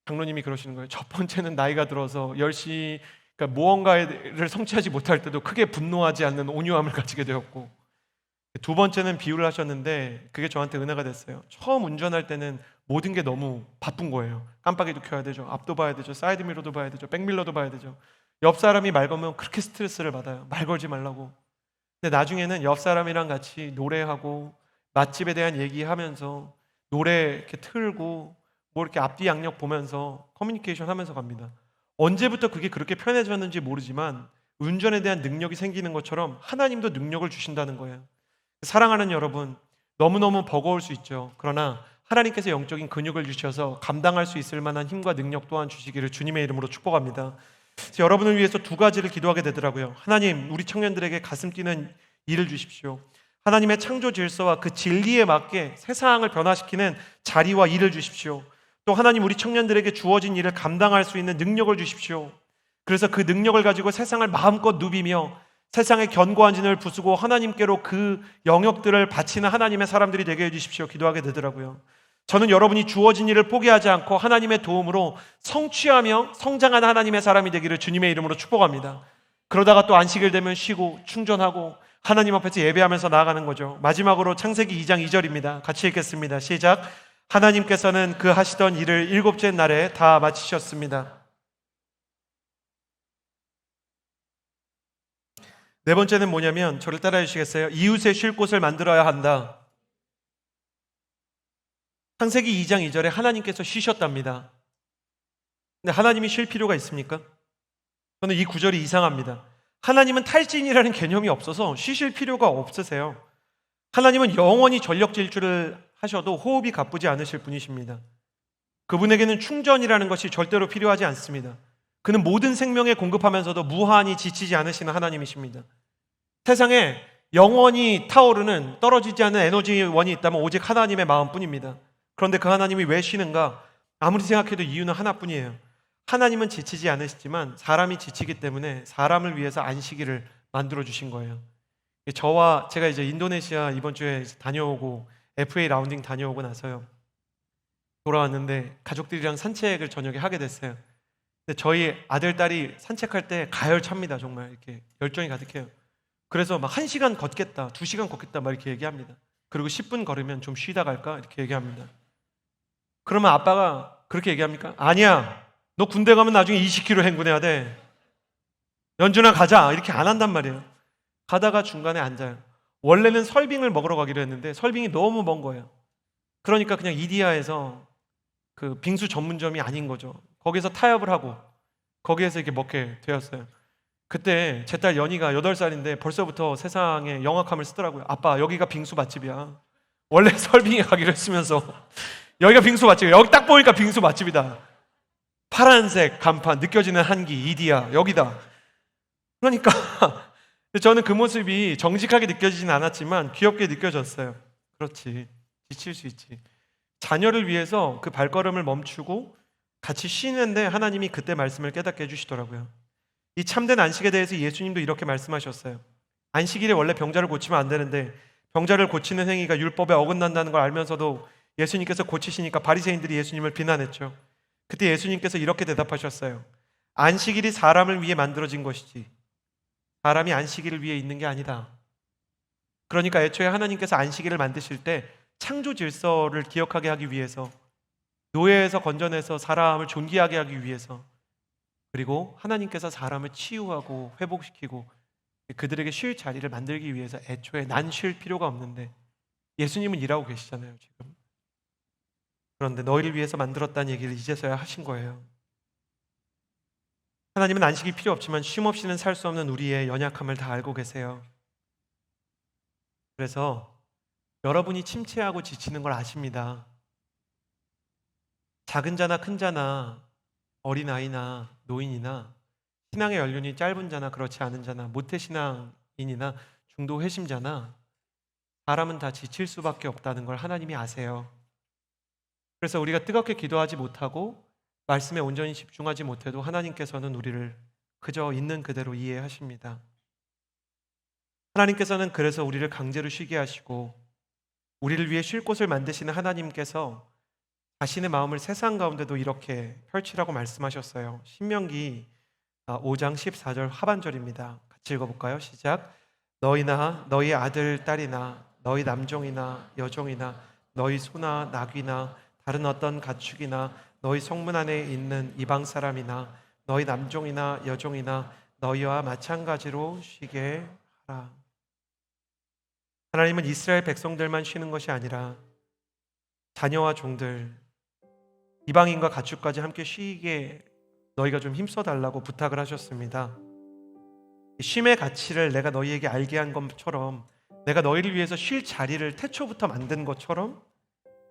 장로님이 그러시는 거예요. 첫 번째는 나이가 들어서 열심히 그러니까 무언가를 성취하지 못할 때도 크게 분노하지 않는 온유함을 가지게 되었고, 두 번째는 비유를 하셨는데 그게 저한테 은혜가 됐어요. 처음 운전할 때는 모든 게 너무 바쁜 거예요. 깜빡이도 켜야 되죠. 앞도 봐야 되죠. 사이드미러도 봐야 되죠. 백밀러도 봐야 되죠. 옆 사람이 말 걸면 그렇게 스트레스를 받아요. 말 걸지 말라고. 근데 나중에는 옆 사람이랑 같이 노래하고 맛집에 대한 얘기하면서 노래 이렇게 틀고 뭐 이렇게 앞뒤 양력 보면서 커뮤니케이션 하면서 갑니다. 언제부터 그게 그렇게 편해졌는지 모르지만 운전에 대한 능력이 생기는 것처럼 하나님도 능력을 주신다는 거예요. 사랑하는 여러분, 너무너무 버거울 수 있죠. 그러나 하나님께서 영적인 근육을 주셔서 감당할 수 있을 만한 힘과 능력 또한 주시기를 주님의 이름으로 축복합니다. 그래서 여러분을 위해서 2가지를 기도하게 되더라고요. 하나님, 우리 청년들에게 가슴 뛰는 일을 주십시오. 하나님의 창조 질서와 그 진리에 맞게 세상을 변화시키는 자리와 일을 주십시오. 또 하나님, 우리 청년들에게 주어진 일을 감당할 수 있는 능력을 주십시오. 그래서 그 능력을 가지고 세상을 마음껏 누비며 세상의 견고한 진을 부수고 하나님께로 그 영역들을 바치는 하나님의 사람들이 되게 해주십시오. 기도하게 되더라고요. 저는 여러분이 주어진 일을 포기하지 않고 하나님의 도움으로 성취하며 성장하는 하나님의 사람이 되기를 주님의 이름으로 축복합니다. 그러다가 또 안식일 되면 쉬고 충전하고 하나님 앞에서 예배하면서 나아가는 거죠. 마지막으로 창세기 2장 2절입니다. 같이 읽겠습니다. 시작. 하나님께서는 그 하시던 일을 7째 날에 다 마치셨습니다. 네 번째는 뭐냐면, 저를 따라해 주시겠어요? 이웃의 쉴 곳을 만들어야 한다. 창세기 2장 2절에 하나님께서 쉬셨답니다. 근데 하나님이 쉴 필요가 있습니까? 저는 이 구절이 이상합니다. 하나님은 탈진이라는 개념이 없어서 쉬실 필요가 없으세요. 하나님은 영원히 전력 질주를 하셔도 호흡이 가쁘지 않으실 분이십니다. 그분에게는 충전이라는 것이 절대로 필요하지 않습니다. 그는 모든 생명에 공급하면서도 무한히 지치지 않으시는 하나님이십니다. 세상에 영원히 타오르는 떨어지지 않는 에너지원이 있다면 오직 하나님의 마음뿐입니다. 그런데 그 하나님이 왜 쉬는가? 아무리 생각해도 이유는 하나뿐이에요. 하나님은 지치지 않으시지만 사람이 지치기 때문에 사람을 위해서 안식일을 만들어 주신 거예요. 제가 이제 인도네시아 이번 주에 다녀오고 FA 라운딩 다녀오고 나서요, 돌아왔는데 가족들이랑 산책을 저녁에 하게 됐어요. 근데 저희 아들, 딸이 산책할 때 가열찹니다. 정말 이렇게 열정이 가득해요. 그래서 막 1시간 걷겠다, 2시간 걷겠다 막 이렇게 얘기합니다. 그리고 10분 걸으면 좀 쉬다 갈까 이렇게 얘기합니다. 그러면 아빠가 그렇게 얘기합니까? 아니야, 너 군대 가면 나중에 20km 행군해야 돼. 연준아 가자 이렇게 안 한단 말이에요. 가다가 중간에 앉아요. 원래는 설빙을 먹으러 가기로 했는데 설빙이 너무 먼 거예요. 그러니까 그냥 이디야에서 그 빙수 전문점이 아닌 거죠. 거기서 타협을 하고 거기에서 이렇게 먹게 되었어요. 그때 제 딸 연희가 8살인데 벌써부터 세상에 영악함을 쓰더라고요. 아빠, 여기가 빙수 맛집이야. 원래 설빙에 가기로 했으면서 여기가 빙수 맛집이야. 여기 딱 보니까 빙수 맛집이다. 파란색 간판, 느껴지는 한기, 이디야, 여기다. 그러니까 저는 그 모습이 정직하게 느껴지진 않았지만 귀엽게 느껴졌어요. 그렇지, 지칠 수 있지. 자녀를 위해서 그 발걸음을 멈추고 같이 쉬는데 하나님이 그때 말씀을 깨닫게 해주시더라고요. 이 참된 안식에 대해서 예수님도 이렇게 말씀하셨어요. 안식일에 원래 병자를 고치면 안 되는데 병자를 고치는 행위가 율법에 어긋난다는 걸 알면서도 예수님께서 고치시니까 바리새인들이 예수님을 비난했죠. 그때 예수님께서 이렇게 대답하셨어요. 안식일이 사람을 위해 만들어진 것이지 사람이 안식일을 위해 있는 게 아니다. 그러니까 애초에 하나님께서 안식일을 만드실 때 창조 질서를 기억하게 하기 위해서, 노예에서 건져내서 사람을 존귀하게 하기 위해서, 그리고 하나님께서 사람을 치유하고 회복시키고 그들에게 쉴 자리를 만들기 위해서 애초에 난 쉴 필요가 없는데 예수님은 일하고 계시잖아요. 지금 그런데 너희를 위해서 만들었다는 얘기를 이제서야 하신 거예요. 하나님은 안식이 필요 없지만 쉼 없이는 살 수 없는 우리의 연약함을 다 알고 계세요. 그래서 여러분이 침체하고 지치는 걸 아십니다. 작은 자나 큰 자나 어린아이나 노인이나 신앙의 연륜이 짧은 자나 그렇지 않은 자나 모태신앙인이나 중도 회심자나 사람은 다 지칠 수밖에 없다는 걸 하나님이 아세요. 그래서 우리가 뜨겁게 기도하지 못하고 말씀에 온전히 집중하지 못해도 하나님께서는 우리를 그저 있는 그대로 이해하십니다. 하나님께서는 그래서 우리를 강제로 쉬게 하시고 우리를 위해 쉴 곳을 만드시는 하나님께서 자신의 마음을 세상 가운데도 이렇게 펼치라고 말씀하셨어요. 신명기 5장 14절 하반절입니다. 같이 읽어볼까요? 시작. 너희나 너희 아들 딸이나 너희 남종이나 여종이나 너희 소나 나귀나 다른 어떤 가축이나 너희 성문 안에 있는 이방 사람이나 너희 남종이나 여종이나 너희와 마찬가지로 쉬게 하라. 하나님은 이스라엘 백성들만 쉬는 것이 아니라 자녀와 종들, 이방인과 가축까지 함께 쉬게 너희가 좀 힘써달라고 부탁을 하셨습니다. 쉼의 가치를 내가 너희에게 알게 한 것처럼, 내가 너희를 위해서 쉴 자리를 태초부터 만든 것처럼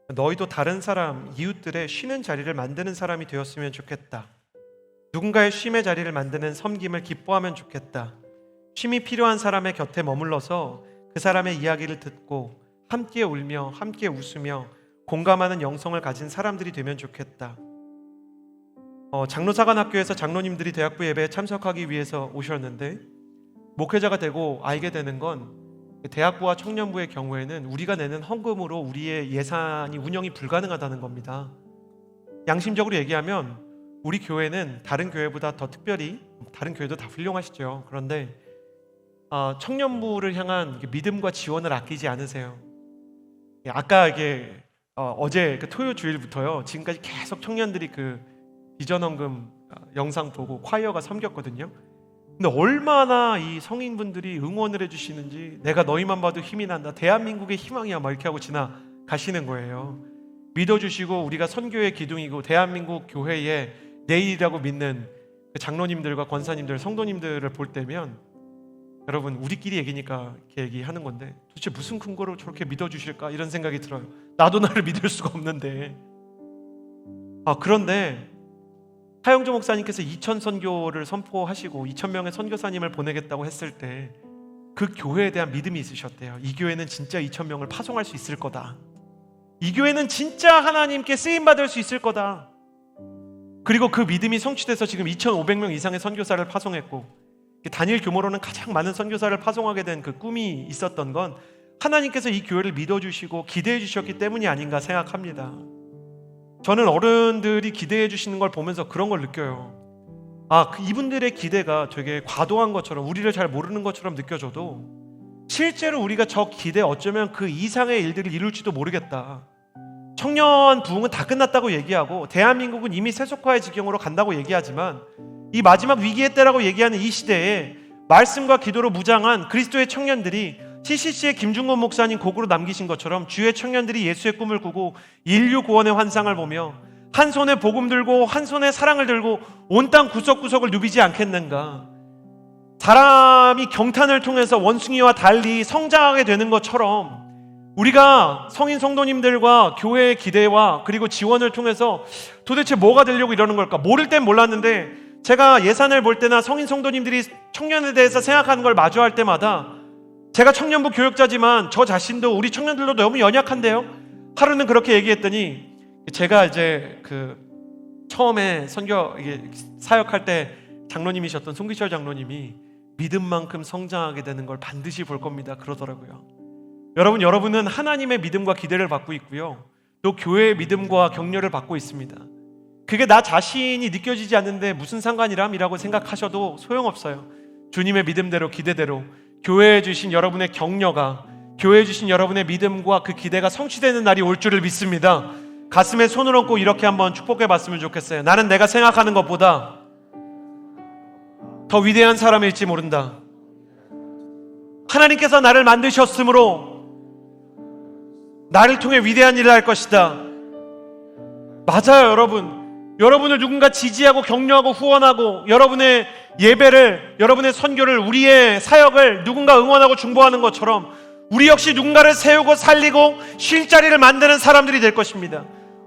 너희도 다른 사람, 이웃들의 쉬는 자리를 만드는 사람이 되었으면 좋겠다. 누군가의 쉼의 자리를 만드는 섬김을 기뻐하면 좋겠다. 쉼이 필요한 사람의 곁에 머물러서 그 사람의 이야기를 듣고 함께 울며 함께 웃으며 공감하는 영성을 가진 사람들이 되면 좋겠다. 장로사관학교에서 장로님들이 대학부 예배에 참석하기 위해서 오셨는데 목회자가 되고 알게 되는 건 대학부와 청년부의 경우에는 우리가 내는 헌금으로 우리의 예산이 운영이 불가능하다는 겁니다. 양심적으로 얘기하면 우리 교회는 다른 교회보다 더 특별히, 다른 교회도 다 훌륭하시죠. 그런데 청년부를 향한 믿음과 지원을 아끼지 않으세요. 아까 이게 어제 그 토요 주일부터요 지금까지 계속 청년들이 그 비전 헌금 영상 보고 콰이어가 섬겼거든요. 근데 얼마나 이 성인분들이 응원을 해주시는지, 내가 너희만 봐도 힘이 난다, 대한민국의 희망이야 막 이렇게 하고 지나가시는 거예요. 믿어주시고 우리가 선교의 기둥이고 대한민국 교회의 내일이라고 믿는 그 장로님들과 권사님들, 성도님들을 볼 때면 여러분 우리끼리 얘기니까 이렇게 얘기하는 건데 도대체 무슨 근거로 저렇게 믿어주실까 이런 생각이 들어요. 나도 나를 믿을 수가 없는데. 그런데 하영조 목사님께서 2000 선교를 선포하시고 2000명의 선교사님을 보내겠다고 했을 때 그 교회에 대한 믿음이 있으셨대요. 이 교회는 진짜 2000명을 파송할 수 있을 거다. 이 교회는 진짜 하나님께 쓰임받을 수 있을 거다. 그리고 그 믿음이 성취돼서 지금 2500명 이상의 선교사를 파송했고, 단일 규모로는 가장 많은 선교사를 파송하게 된 그 꿈이 있었던 건 하나님께서 이 교회를 믿어주시고 기대해 주셨기 때문이 아닌가 생각합니다. 저는 어른들이 기대해 주시는 걸 보면서 그런 걸 느껴요. 이분들의 기대가 되게 과도한 것처럼, 우리를 잘 모르는 것처럼 느껴져도 실제로 우리가 저 기대 어쩌면 그 이상의 일들을 이룰지도 모르겠다. 청년 부흥은 다 끝났다고 얘기하고 대한민국은 이미 세속화의 지경으로 간다고 얘기하지만 이 마지막 위기의 때라고 얘기하는 이 시대에 말씀과 기도로 무장한 그리스도의 청년들이 CCC의 김중건 목사님 곡으로 남기신 것처럼 주의 청년들이 예수의 꿈을 꾸고 인류 구원의 환상을 보며 한 손에 복음 들고 한 손에 사랑을 들고 온 땅 구석구석을 누비지 않겠는가. 사람이 경탄을 통해서 원숭이와 달리 성장하게 되는 것처럼 우리가 성인 성도님들과 교회의 기대와 그리고 지원을 통해서 도대체 뭐가 되려고 이러는 걸까? 모를 땐 몰랐는데 제가 예산을 볼 때나 성인 성도님들이 청년에 대해서 생각하는 걸 마주할 때마다 제가 청년부 교역자지만 저 자신도 우리 청년들도 너무 연약한데요. 하루는 그렇게 얘기했더니 제가 이제 그 처음에 선교 사역할 때 장로님이셨던 송기철 장로님이 믿음만큼 성장하게 되는 걸 반드시 볼 겁니다 그러더라고요. 여러분은 하나님의 믿음과 기대를 받고 있고요, 또 교회의 믿음과 격려를 받고 있습니다. 그게 나 자신이 느껴지지 않는데 무슨 상관이람이라고 생각하셔도 소용없어요. 주님의 믿음대로 기대대로 교회에 주신 여러분의 격려가, 교회에 주신 여러분의 믿음과 그 기대가 성취되는 날이 올 줄을 믿습니다. 가슴에 손을 얹고 이렇게 한번 축복해 봤으면 좋겠어요. 나는 내가 생각하는 것보다 더 위대한 사람일지 모른다. 하나님께서 나를 만드셨으므로 나를 통해 위대한 일을 할 것이다. 맞아요, 여러분을 누군가 지지하고 격려하고 후원하고 여러분의 예배를, 여러분의 선교를, 우리의 사역을 누군가 응원하고 중보하는 것처럼 우리 역시 누군가를 세우고 살리고 쉴 자리를 만드는 사람들이 될 것입니다.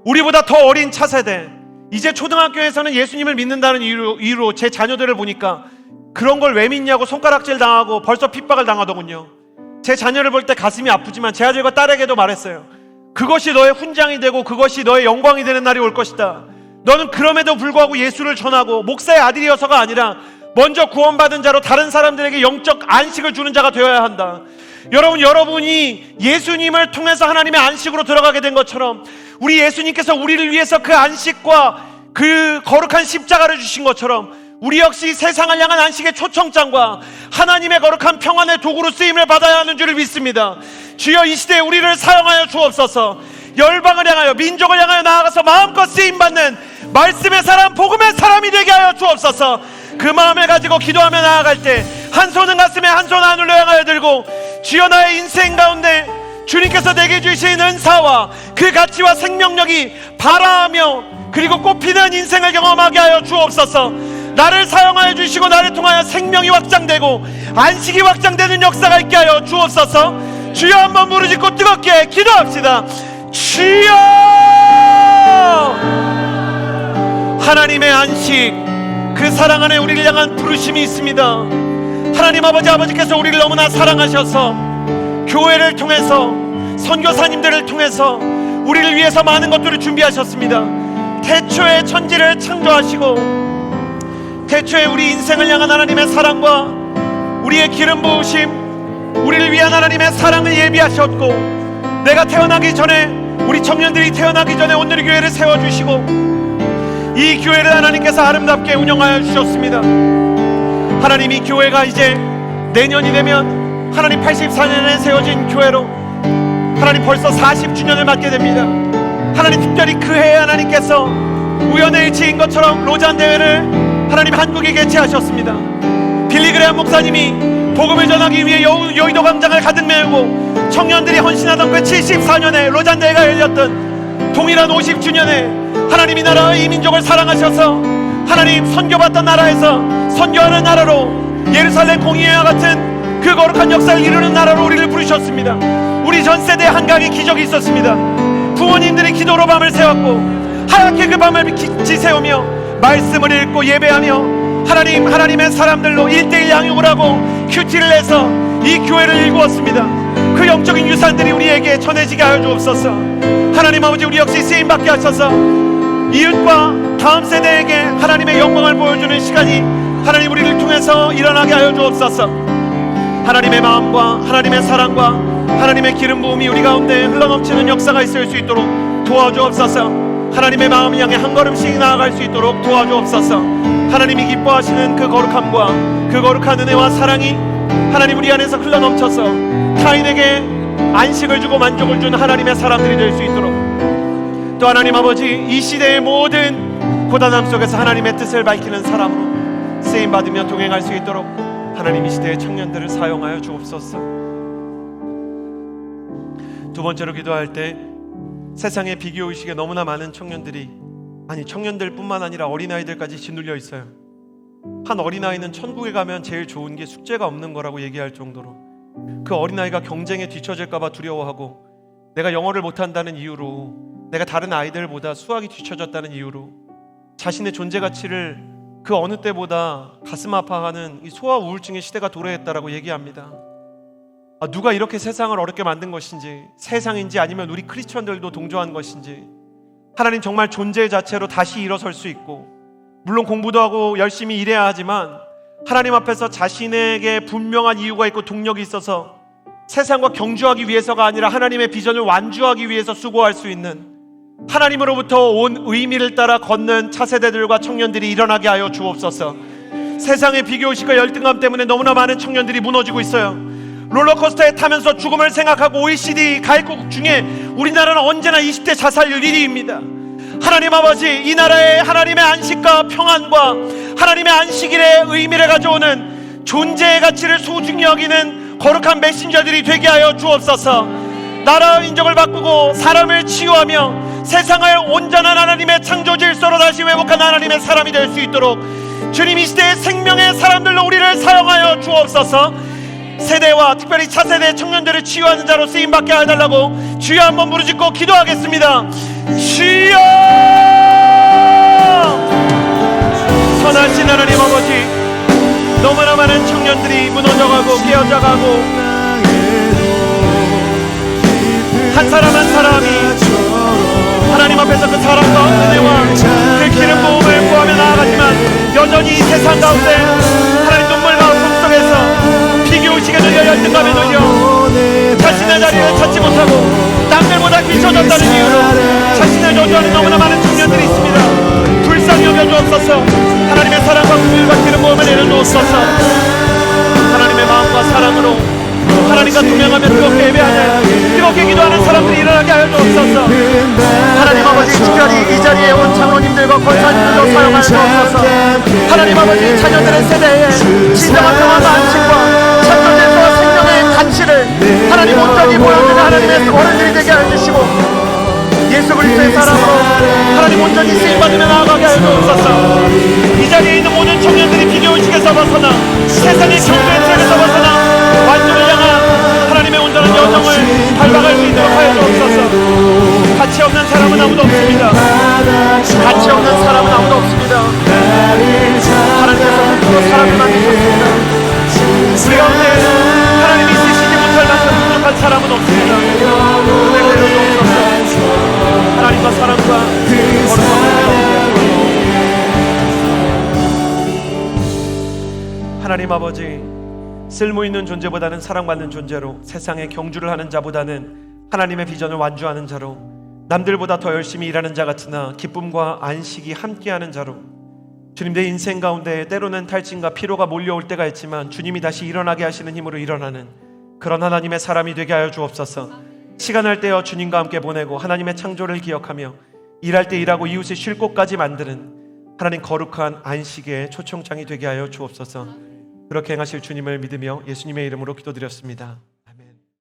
우리보다 더 어린 차세대, 이제 초등학교에서는 예수님을 믿는다는 이유로 제 자녀들을 보니까 그런 걸 왜 믿냐고 손가락질 당하고 벌써 핍박을 당하더군요. 제 자녀를 볼 때 가슴이 아프지만 제 아들과 딸에게도 말했어요. 그것이 너의 훈장이 되고 그것이 너의 영광이 되는 날이 올 것이다. 너는 그럼에도 불구하고 예수를 전하고 목사의 아들이어서가 아니라 먼저 구원받은 자로 다른 사람들에게 영적 안식을 주는 자가 되어야 한다. 여러분이 예수님을 통해서 하나님의 안식으로 들어가게 된 것처럼 우리 예수님께서 우리를 위해서 그 안식과 그 거룩한 십자가를 주신 것처럼 우리 역시 세상을 향한 안식의 초청장과 하나님의 거룩한 평안의 도구로 쓰임을 받아야 하는 줄을 믿습니다. 주여, 이 시대에 우리를 사용하여 주옵소서. 열방을 향하여, 민족을 향하여 나아가서 마음껏 쓰임받는 말씀의 사람, 복음의 사람이 되게 하여 주옵소서. 그 마음을 가지고 기도하며 나아갈 때 한 손은 가슴에 한 손은 하늘로 향하여 들고, 주여, 나의 인생 가운데 주님께서 내게 주신 은사와 그 가치와 생명력이 발화하며 그리고 꽃피는 인생을 경험하게 하여 주옵소서. 나를 사용하여 주시고 나를 통하여 생명이 확장되고 안식이 확장되는 역사가 있게 하여 주옵소서. 주여, 한번 무릎짓고 뜨겁게 기도합시다. 주여, 하나님의 안식, 그 사랑 안에 우리를 향한 부르심이 있습니다. 하나님 아버지께서 우리를 너무나 사랑하셔서 교회를 통해서, 선교사님들을 통해서 우리를 위해서 많은 것들을 준비하셨습니다. 태초에 천지를 창조하시고 태초에 우리 인생을 향한 하나님의 사랑과 우리의 기름 부으심, 우리를 위한 하나님의 사랑을 예비하셨고, 내가 태어나기 전에, 우리 청년들이 태어나기 전에 오늘 교회를 세워주시고 이 교회를 하나님께서 아름답게 운영하여 주셨습니다. 하나님, 이 교회가 이제 내년이 되면 하나님 84년에 세워진 교회로 하나님 벌써 40주년을 맞게 됩니다. 하나님, 특별히 그 해에 하나님께서 우연의 일치인 것처럼 로잔 대회를 하나님 한국에 개최하셨습니다. 빌리그레암 목사님이 복음을 전하기 위해 여의도 광장을 가득 메우고 청년들이 헌신하던 그 74년에 로잔 대회가 열렸던 동일한 50주년에 하나님, 이 나라, 이 민족을 사랑하셔서 하나님 선교받던 나라에서 선교하는 나라로, 예루살렘 공의회와 같은 그 거룩한 역사를 이루는 나라로 우리를 부르셨습니다. 우리 전 세대에 한강의 기적이 있었습니다. 부모님들이 기도로 밤을 새웠고 하얗게 그 밤을 지새우며 말씀을 읽고 예배하며 하나님의 사람들로 1:1 양육을 하고 큐티를 해서 이 교회를 일구었습니다. 그 영적인 유산들이 우리에게 전해지게 하여 주옵소서. 하나님 아버지, 우리 역시 쓰임받게 하셔서 이웃과 다음 세대에게 하나님의 영광을 보여주는 시간이 하나님 우리를 통해서 일어나게 하여 주옵소서. 하나님의 마음과 하나님의 사랑과 하나님의 기름 부음이 우리 가운데 흘러넘치는 역사가 있을 수 있도록 도와주옵소서. 하나님의 마음 향해 한 걸음씩 나아갈 수 있도록 도와주옵소서. 하나님이 기뻐하시는 그 거룩함과 그 거룩한 은혜와 사랑이 하나님 우리 안에서 흘러넘쳐서 타인에게 안식을 주고 만족을 주는 하나님의 사람들이 될 수 있도록, 또 하나님 아버지, 이 시대의 모든 고단함 속에서 하나님의 뜻을 밝히는 사람으로 쓰임받으며 동행할 수 있도록 하나님, 이 시대의 청년들을 사용하여 주옵소서. 두 번째로 기도할 때, 세상의 비교의식에 너무나 많은 청년들이, 아니 청년들뿐만 아니라 어린아이들까지 짓눌려 있어요. 한 어린아이는 천국에 가면 제일 좋은 게 숙제가 없는 거라고 얘기할 정도로, 그 어린아이가 경쟁에 뒤처질까 봐 두려워하고, 내가 영어를 못한다는 이유로, 내가 다른 아이들보다 수학이 뒤처졌다는 이유로 자신의 존재 가치를 그 어느 때보다 가슴 아파하는 이 소아 우울증의 시대가 도래했다라고 얘기합니다. 누가 이렇게 세상을 어렵게 만든 것인지, 세상인지 아니면 우리 크리스천들도 동조한 것인지, 하나님 정말 존재 자체로 다시 일어설 수 있고, 물론 공부도 하고 열심히 일해야 하지만 하나님 앞에서 자신에게 분명한 이유가 있고 동력이 있어서 세상과 경주하기 위해서가 아니라 하나님의 비전을 완주하기 위해서 수고할 수 있는, 하나님으로부터 온 의미를 따라 걷는 차세대들과 청년들이 일어나게 하여 주옵소서. 세상의 비교의식과 열등감 때문에 너무나 많은 청년들이 무너지고 있어요. 롤러코스터에 타면서 죽음을 생각하고 OECD 가입국 중에 우리나라는 언제나 20대 자살률 1위입니다. 하나님 아버지, 이 나라의 하나님의 안식과 평안과 하나님의 안식일의 의미를 가져오는 존재의 가치를 소중히 여기는 거룩한 메신저들이 되게 하여 주옵소서. 나라와 민족을 바꾸고 사람을 치유하며 세상을 온전한 하나님의 창조 질서로 다시 회복한 하나님의 사람이 될 수 있도록 주님 이 시대의 생명의 사람들로 우리를 사용하여 주옵소서. 세대와 특별히 차세대 청년들을 치유하는 자로 쓰임받게 해달라고 주여 한번 부르짖고 기도하겠습니다. 주여! 선하신 하나님 아버지, 너무나 많은 청년들이 무너져가고 깨어져가고 한 사람 한 사람이 하나님 앞에서 그 사랑과 은혜와 그 기름 부음을 구하며 나아가지만 여전히 이 세상 가운데 하나님 눈물과 아픔 속에서 비교의식에 눌려 열등감에 눌려 자신의 자리를 찾지 못하고 남들보다 뒤처졌다는 이유로 자신을 저주하는 너무나 많은 청년들이 있습니다. 불쌍히 여겨주옵소서. 하나님의 사랑과 긍휼과 기름 부음을 내려주옵소서. 하나님의 마음과 사랑으로 하나님과 동행하며 뜨겁게 예배하는 뜨겁게 기도하는 사람들이 일어나게 하여 주옵소서. 하나님 아버지, 특별히 이 자리에 온 장로님들과 권사님들도 사용하여 주옵소서. 하나님 아버지, 자녀들의 세대에 진정한 평화와 안식과 창조질서와 생명의 가치를 하나님 온전히 보여주는 하나님의 어른들이 되게 하여 주시고 예수 그리스도의 사랑으로 하나님 온전히 쓰임받으며 나아가게 하여 주옵소서. 이 자리에 있는 모든 청년들이 비교의식에서 벗어나 세상의 경주의 틀에서 벗어나 완전을 향한 하나님의 온전한 여정을 밟아갈 수 있도록 하여 주옵소서. 가치 없는 사람은 아무도 없습니다. 가치 없는 사람은 아무도 없습니다. 하나님께서 흙으로 사람을 만드셨습니다. 우리 가운데 하나님이 쓰시지 못할 만큼 부족한 사람은 없습니다. 은혜를 내려주옵소서. 하나님과 사랑과 하나님 아버지, 쓸모있는 존재보다는 사랑받는 존재로, 세상에 경주를 하는 자보다는 하나님의 비전을 완주하는 자로, 남들보다 더 열심히 일하는 자 같으나 기쁨과 안식이 함께하는 자로, 주님 내 인생 가운데 때로는 탈진과 피로가 몰려올 때가 있지만 주님이 다시 일어나게 하시는 힘으로 일어나는 그런 하나님의 사람이 되게 하여 주옵소서. 시간을 떼어 주님과 함께 보내고 하나님의 창조를 기억하며 일할 때 일하고 이웃의 쉴 곳까지 만드는 하나님 거룩한 안식의 초청장이 되게 하여 주옵소서. 그렇게 행하실 주님을 믿으며 예수님의 이름으로 기도드렸습니다.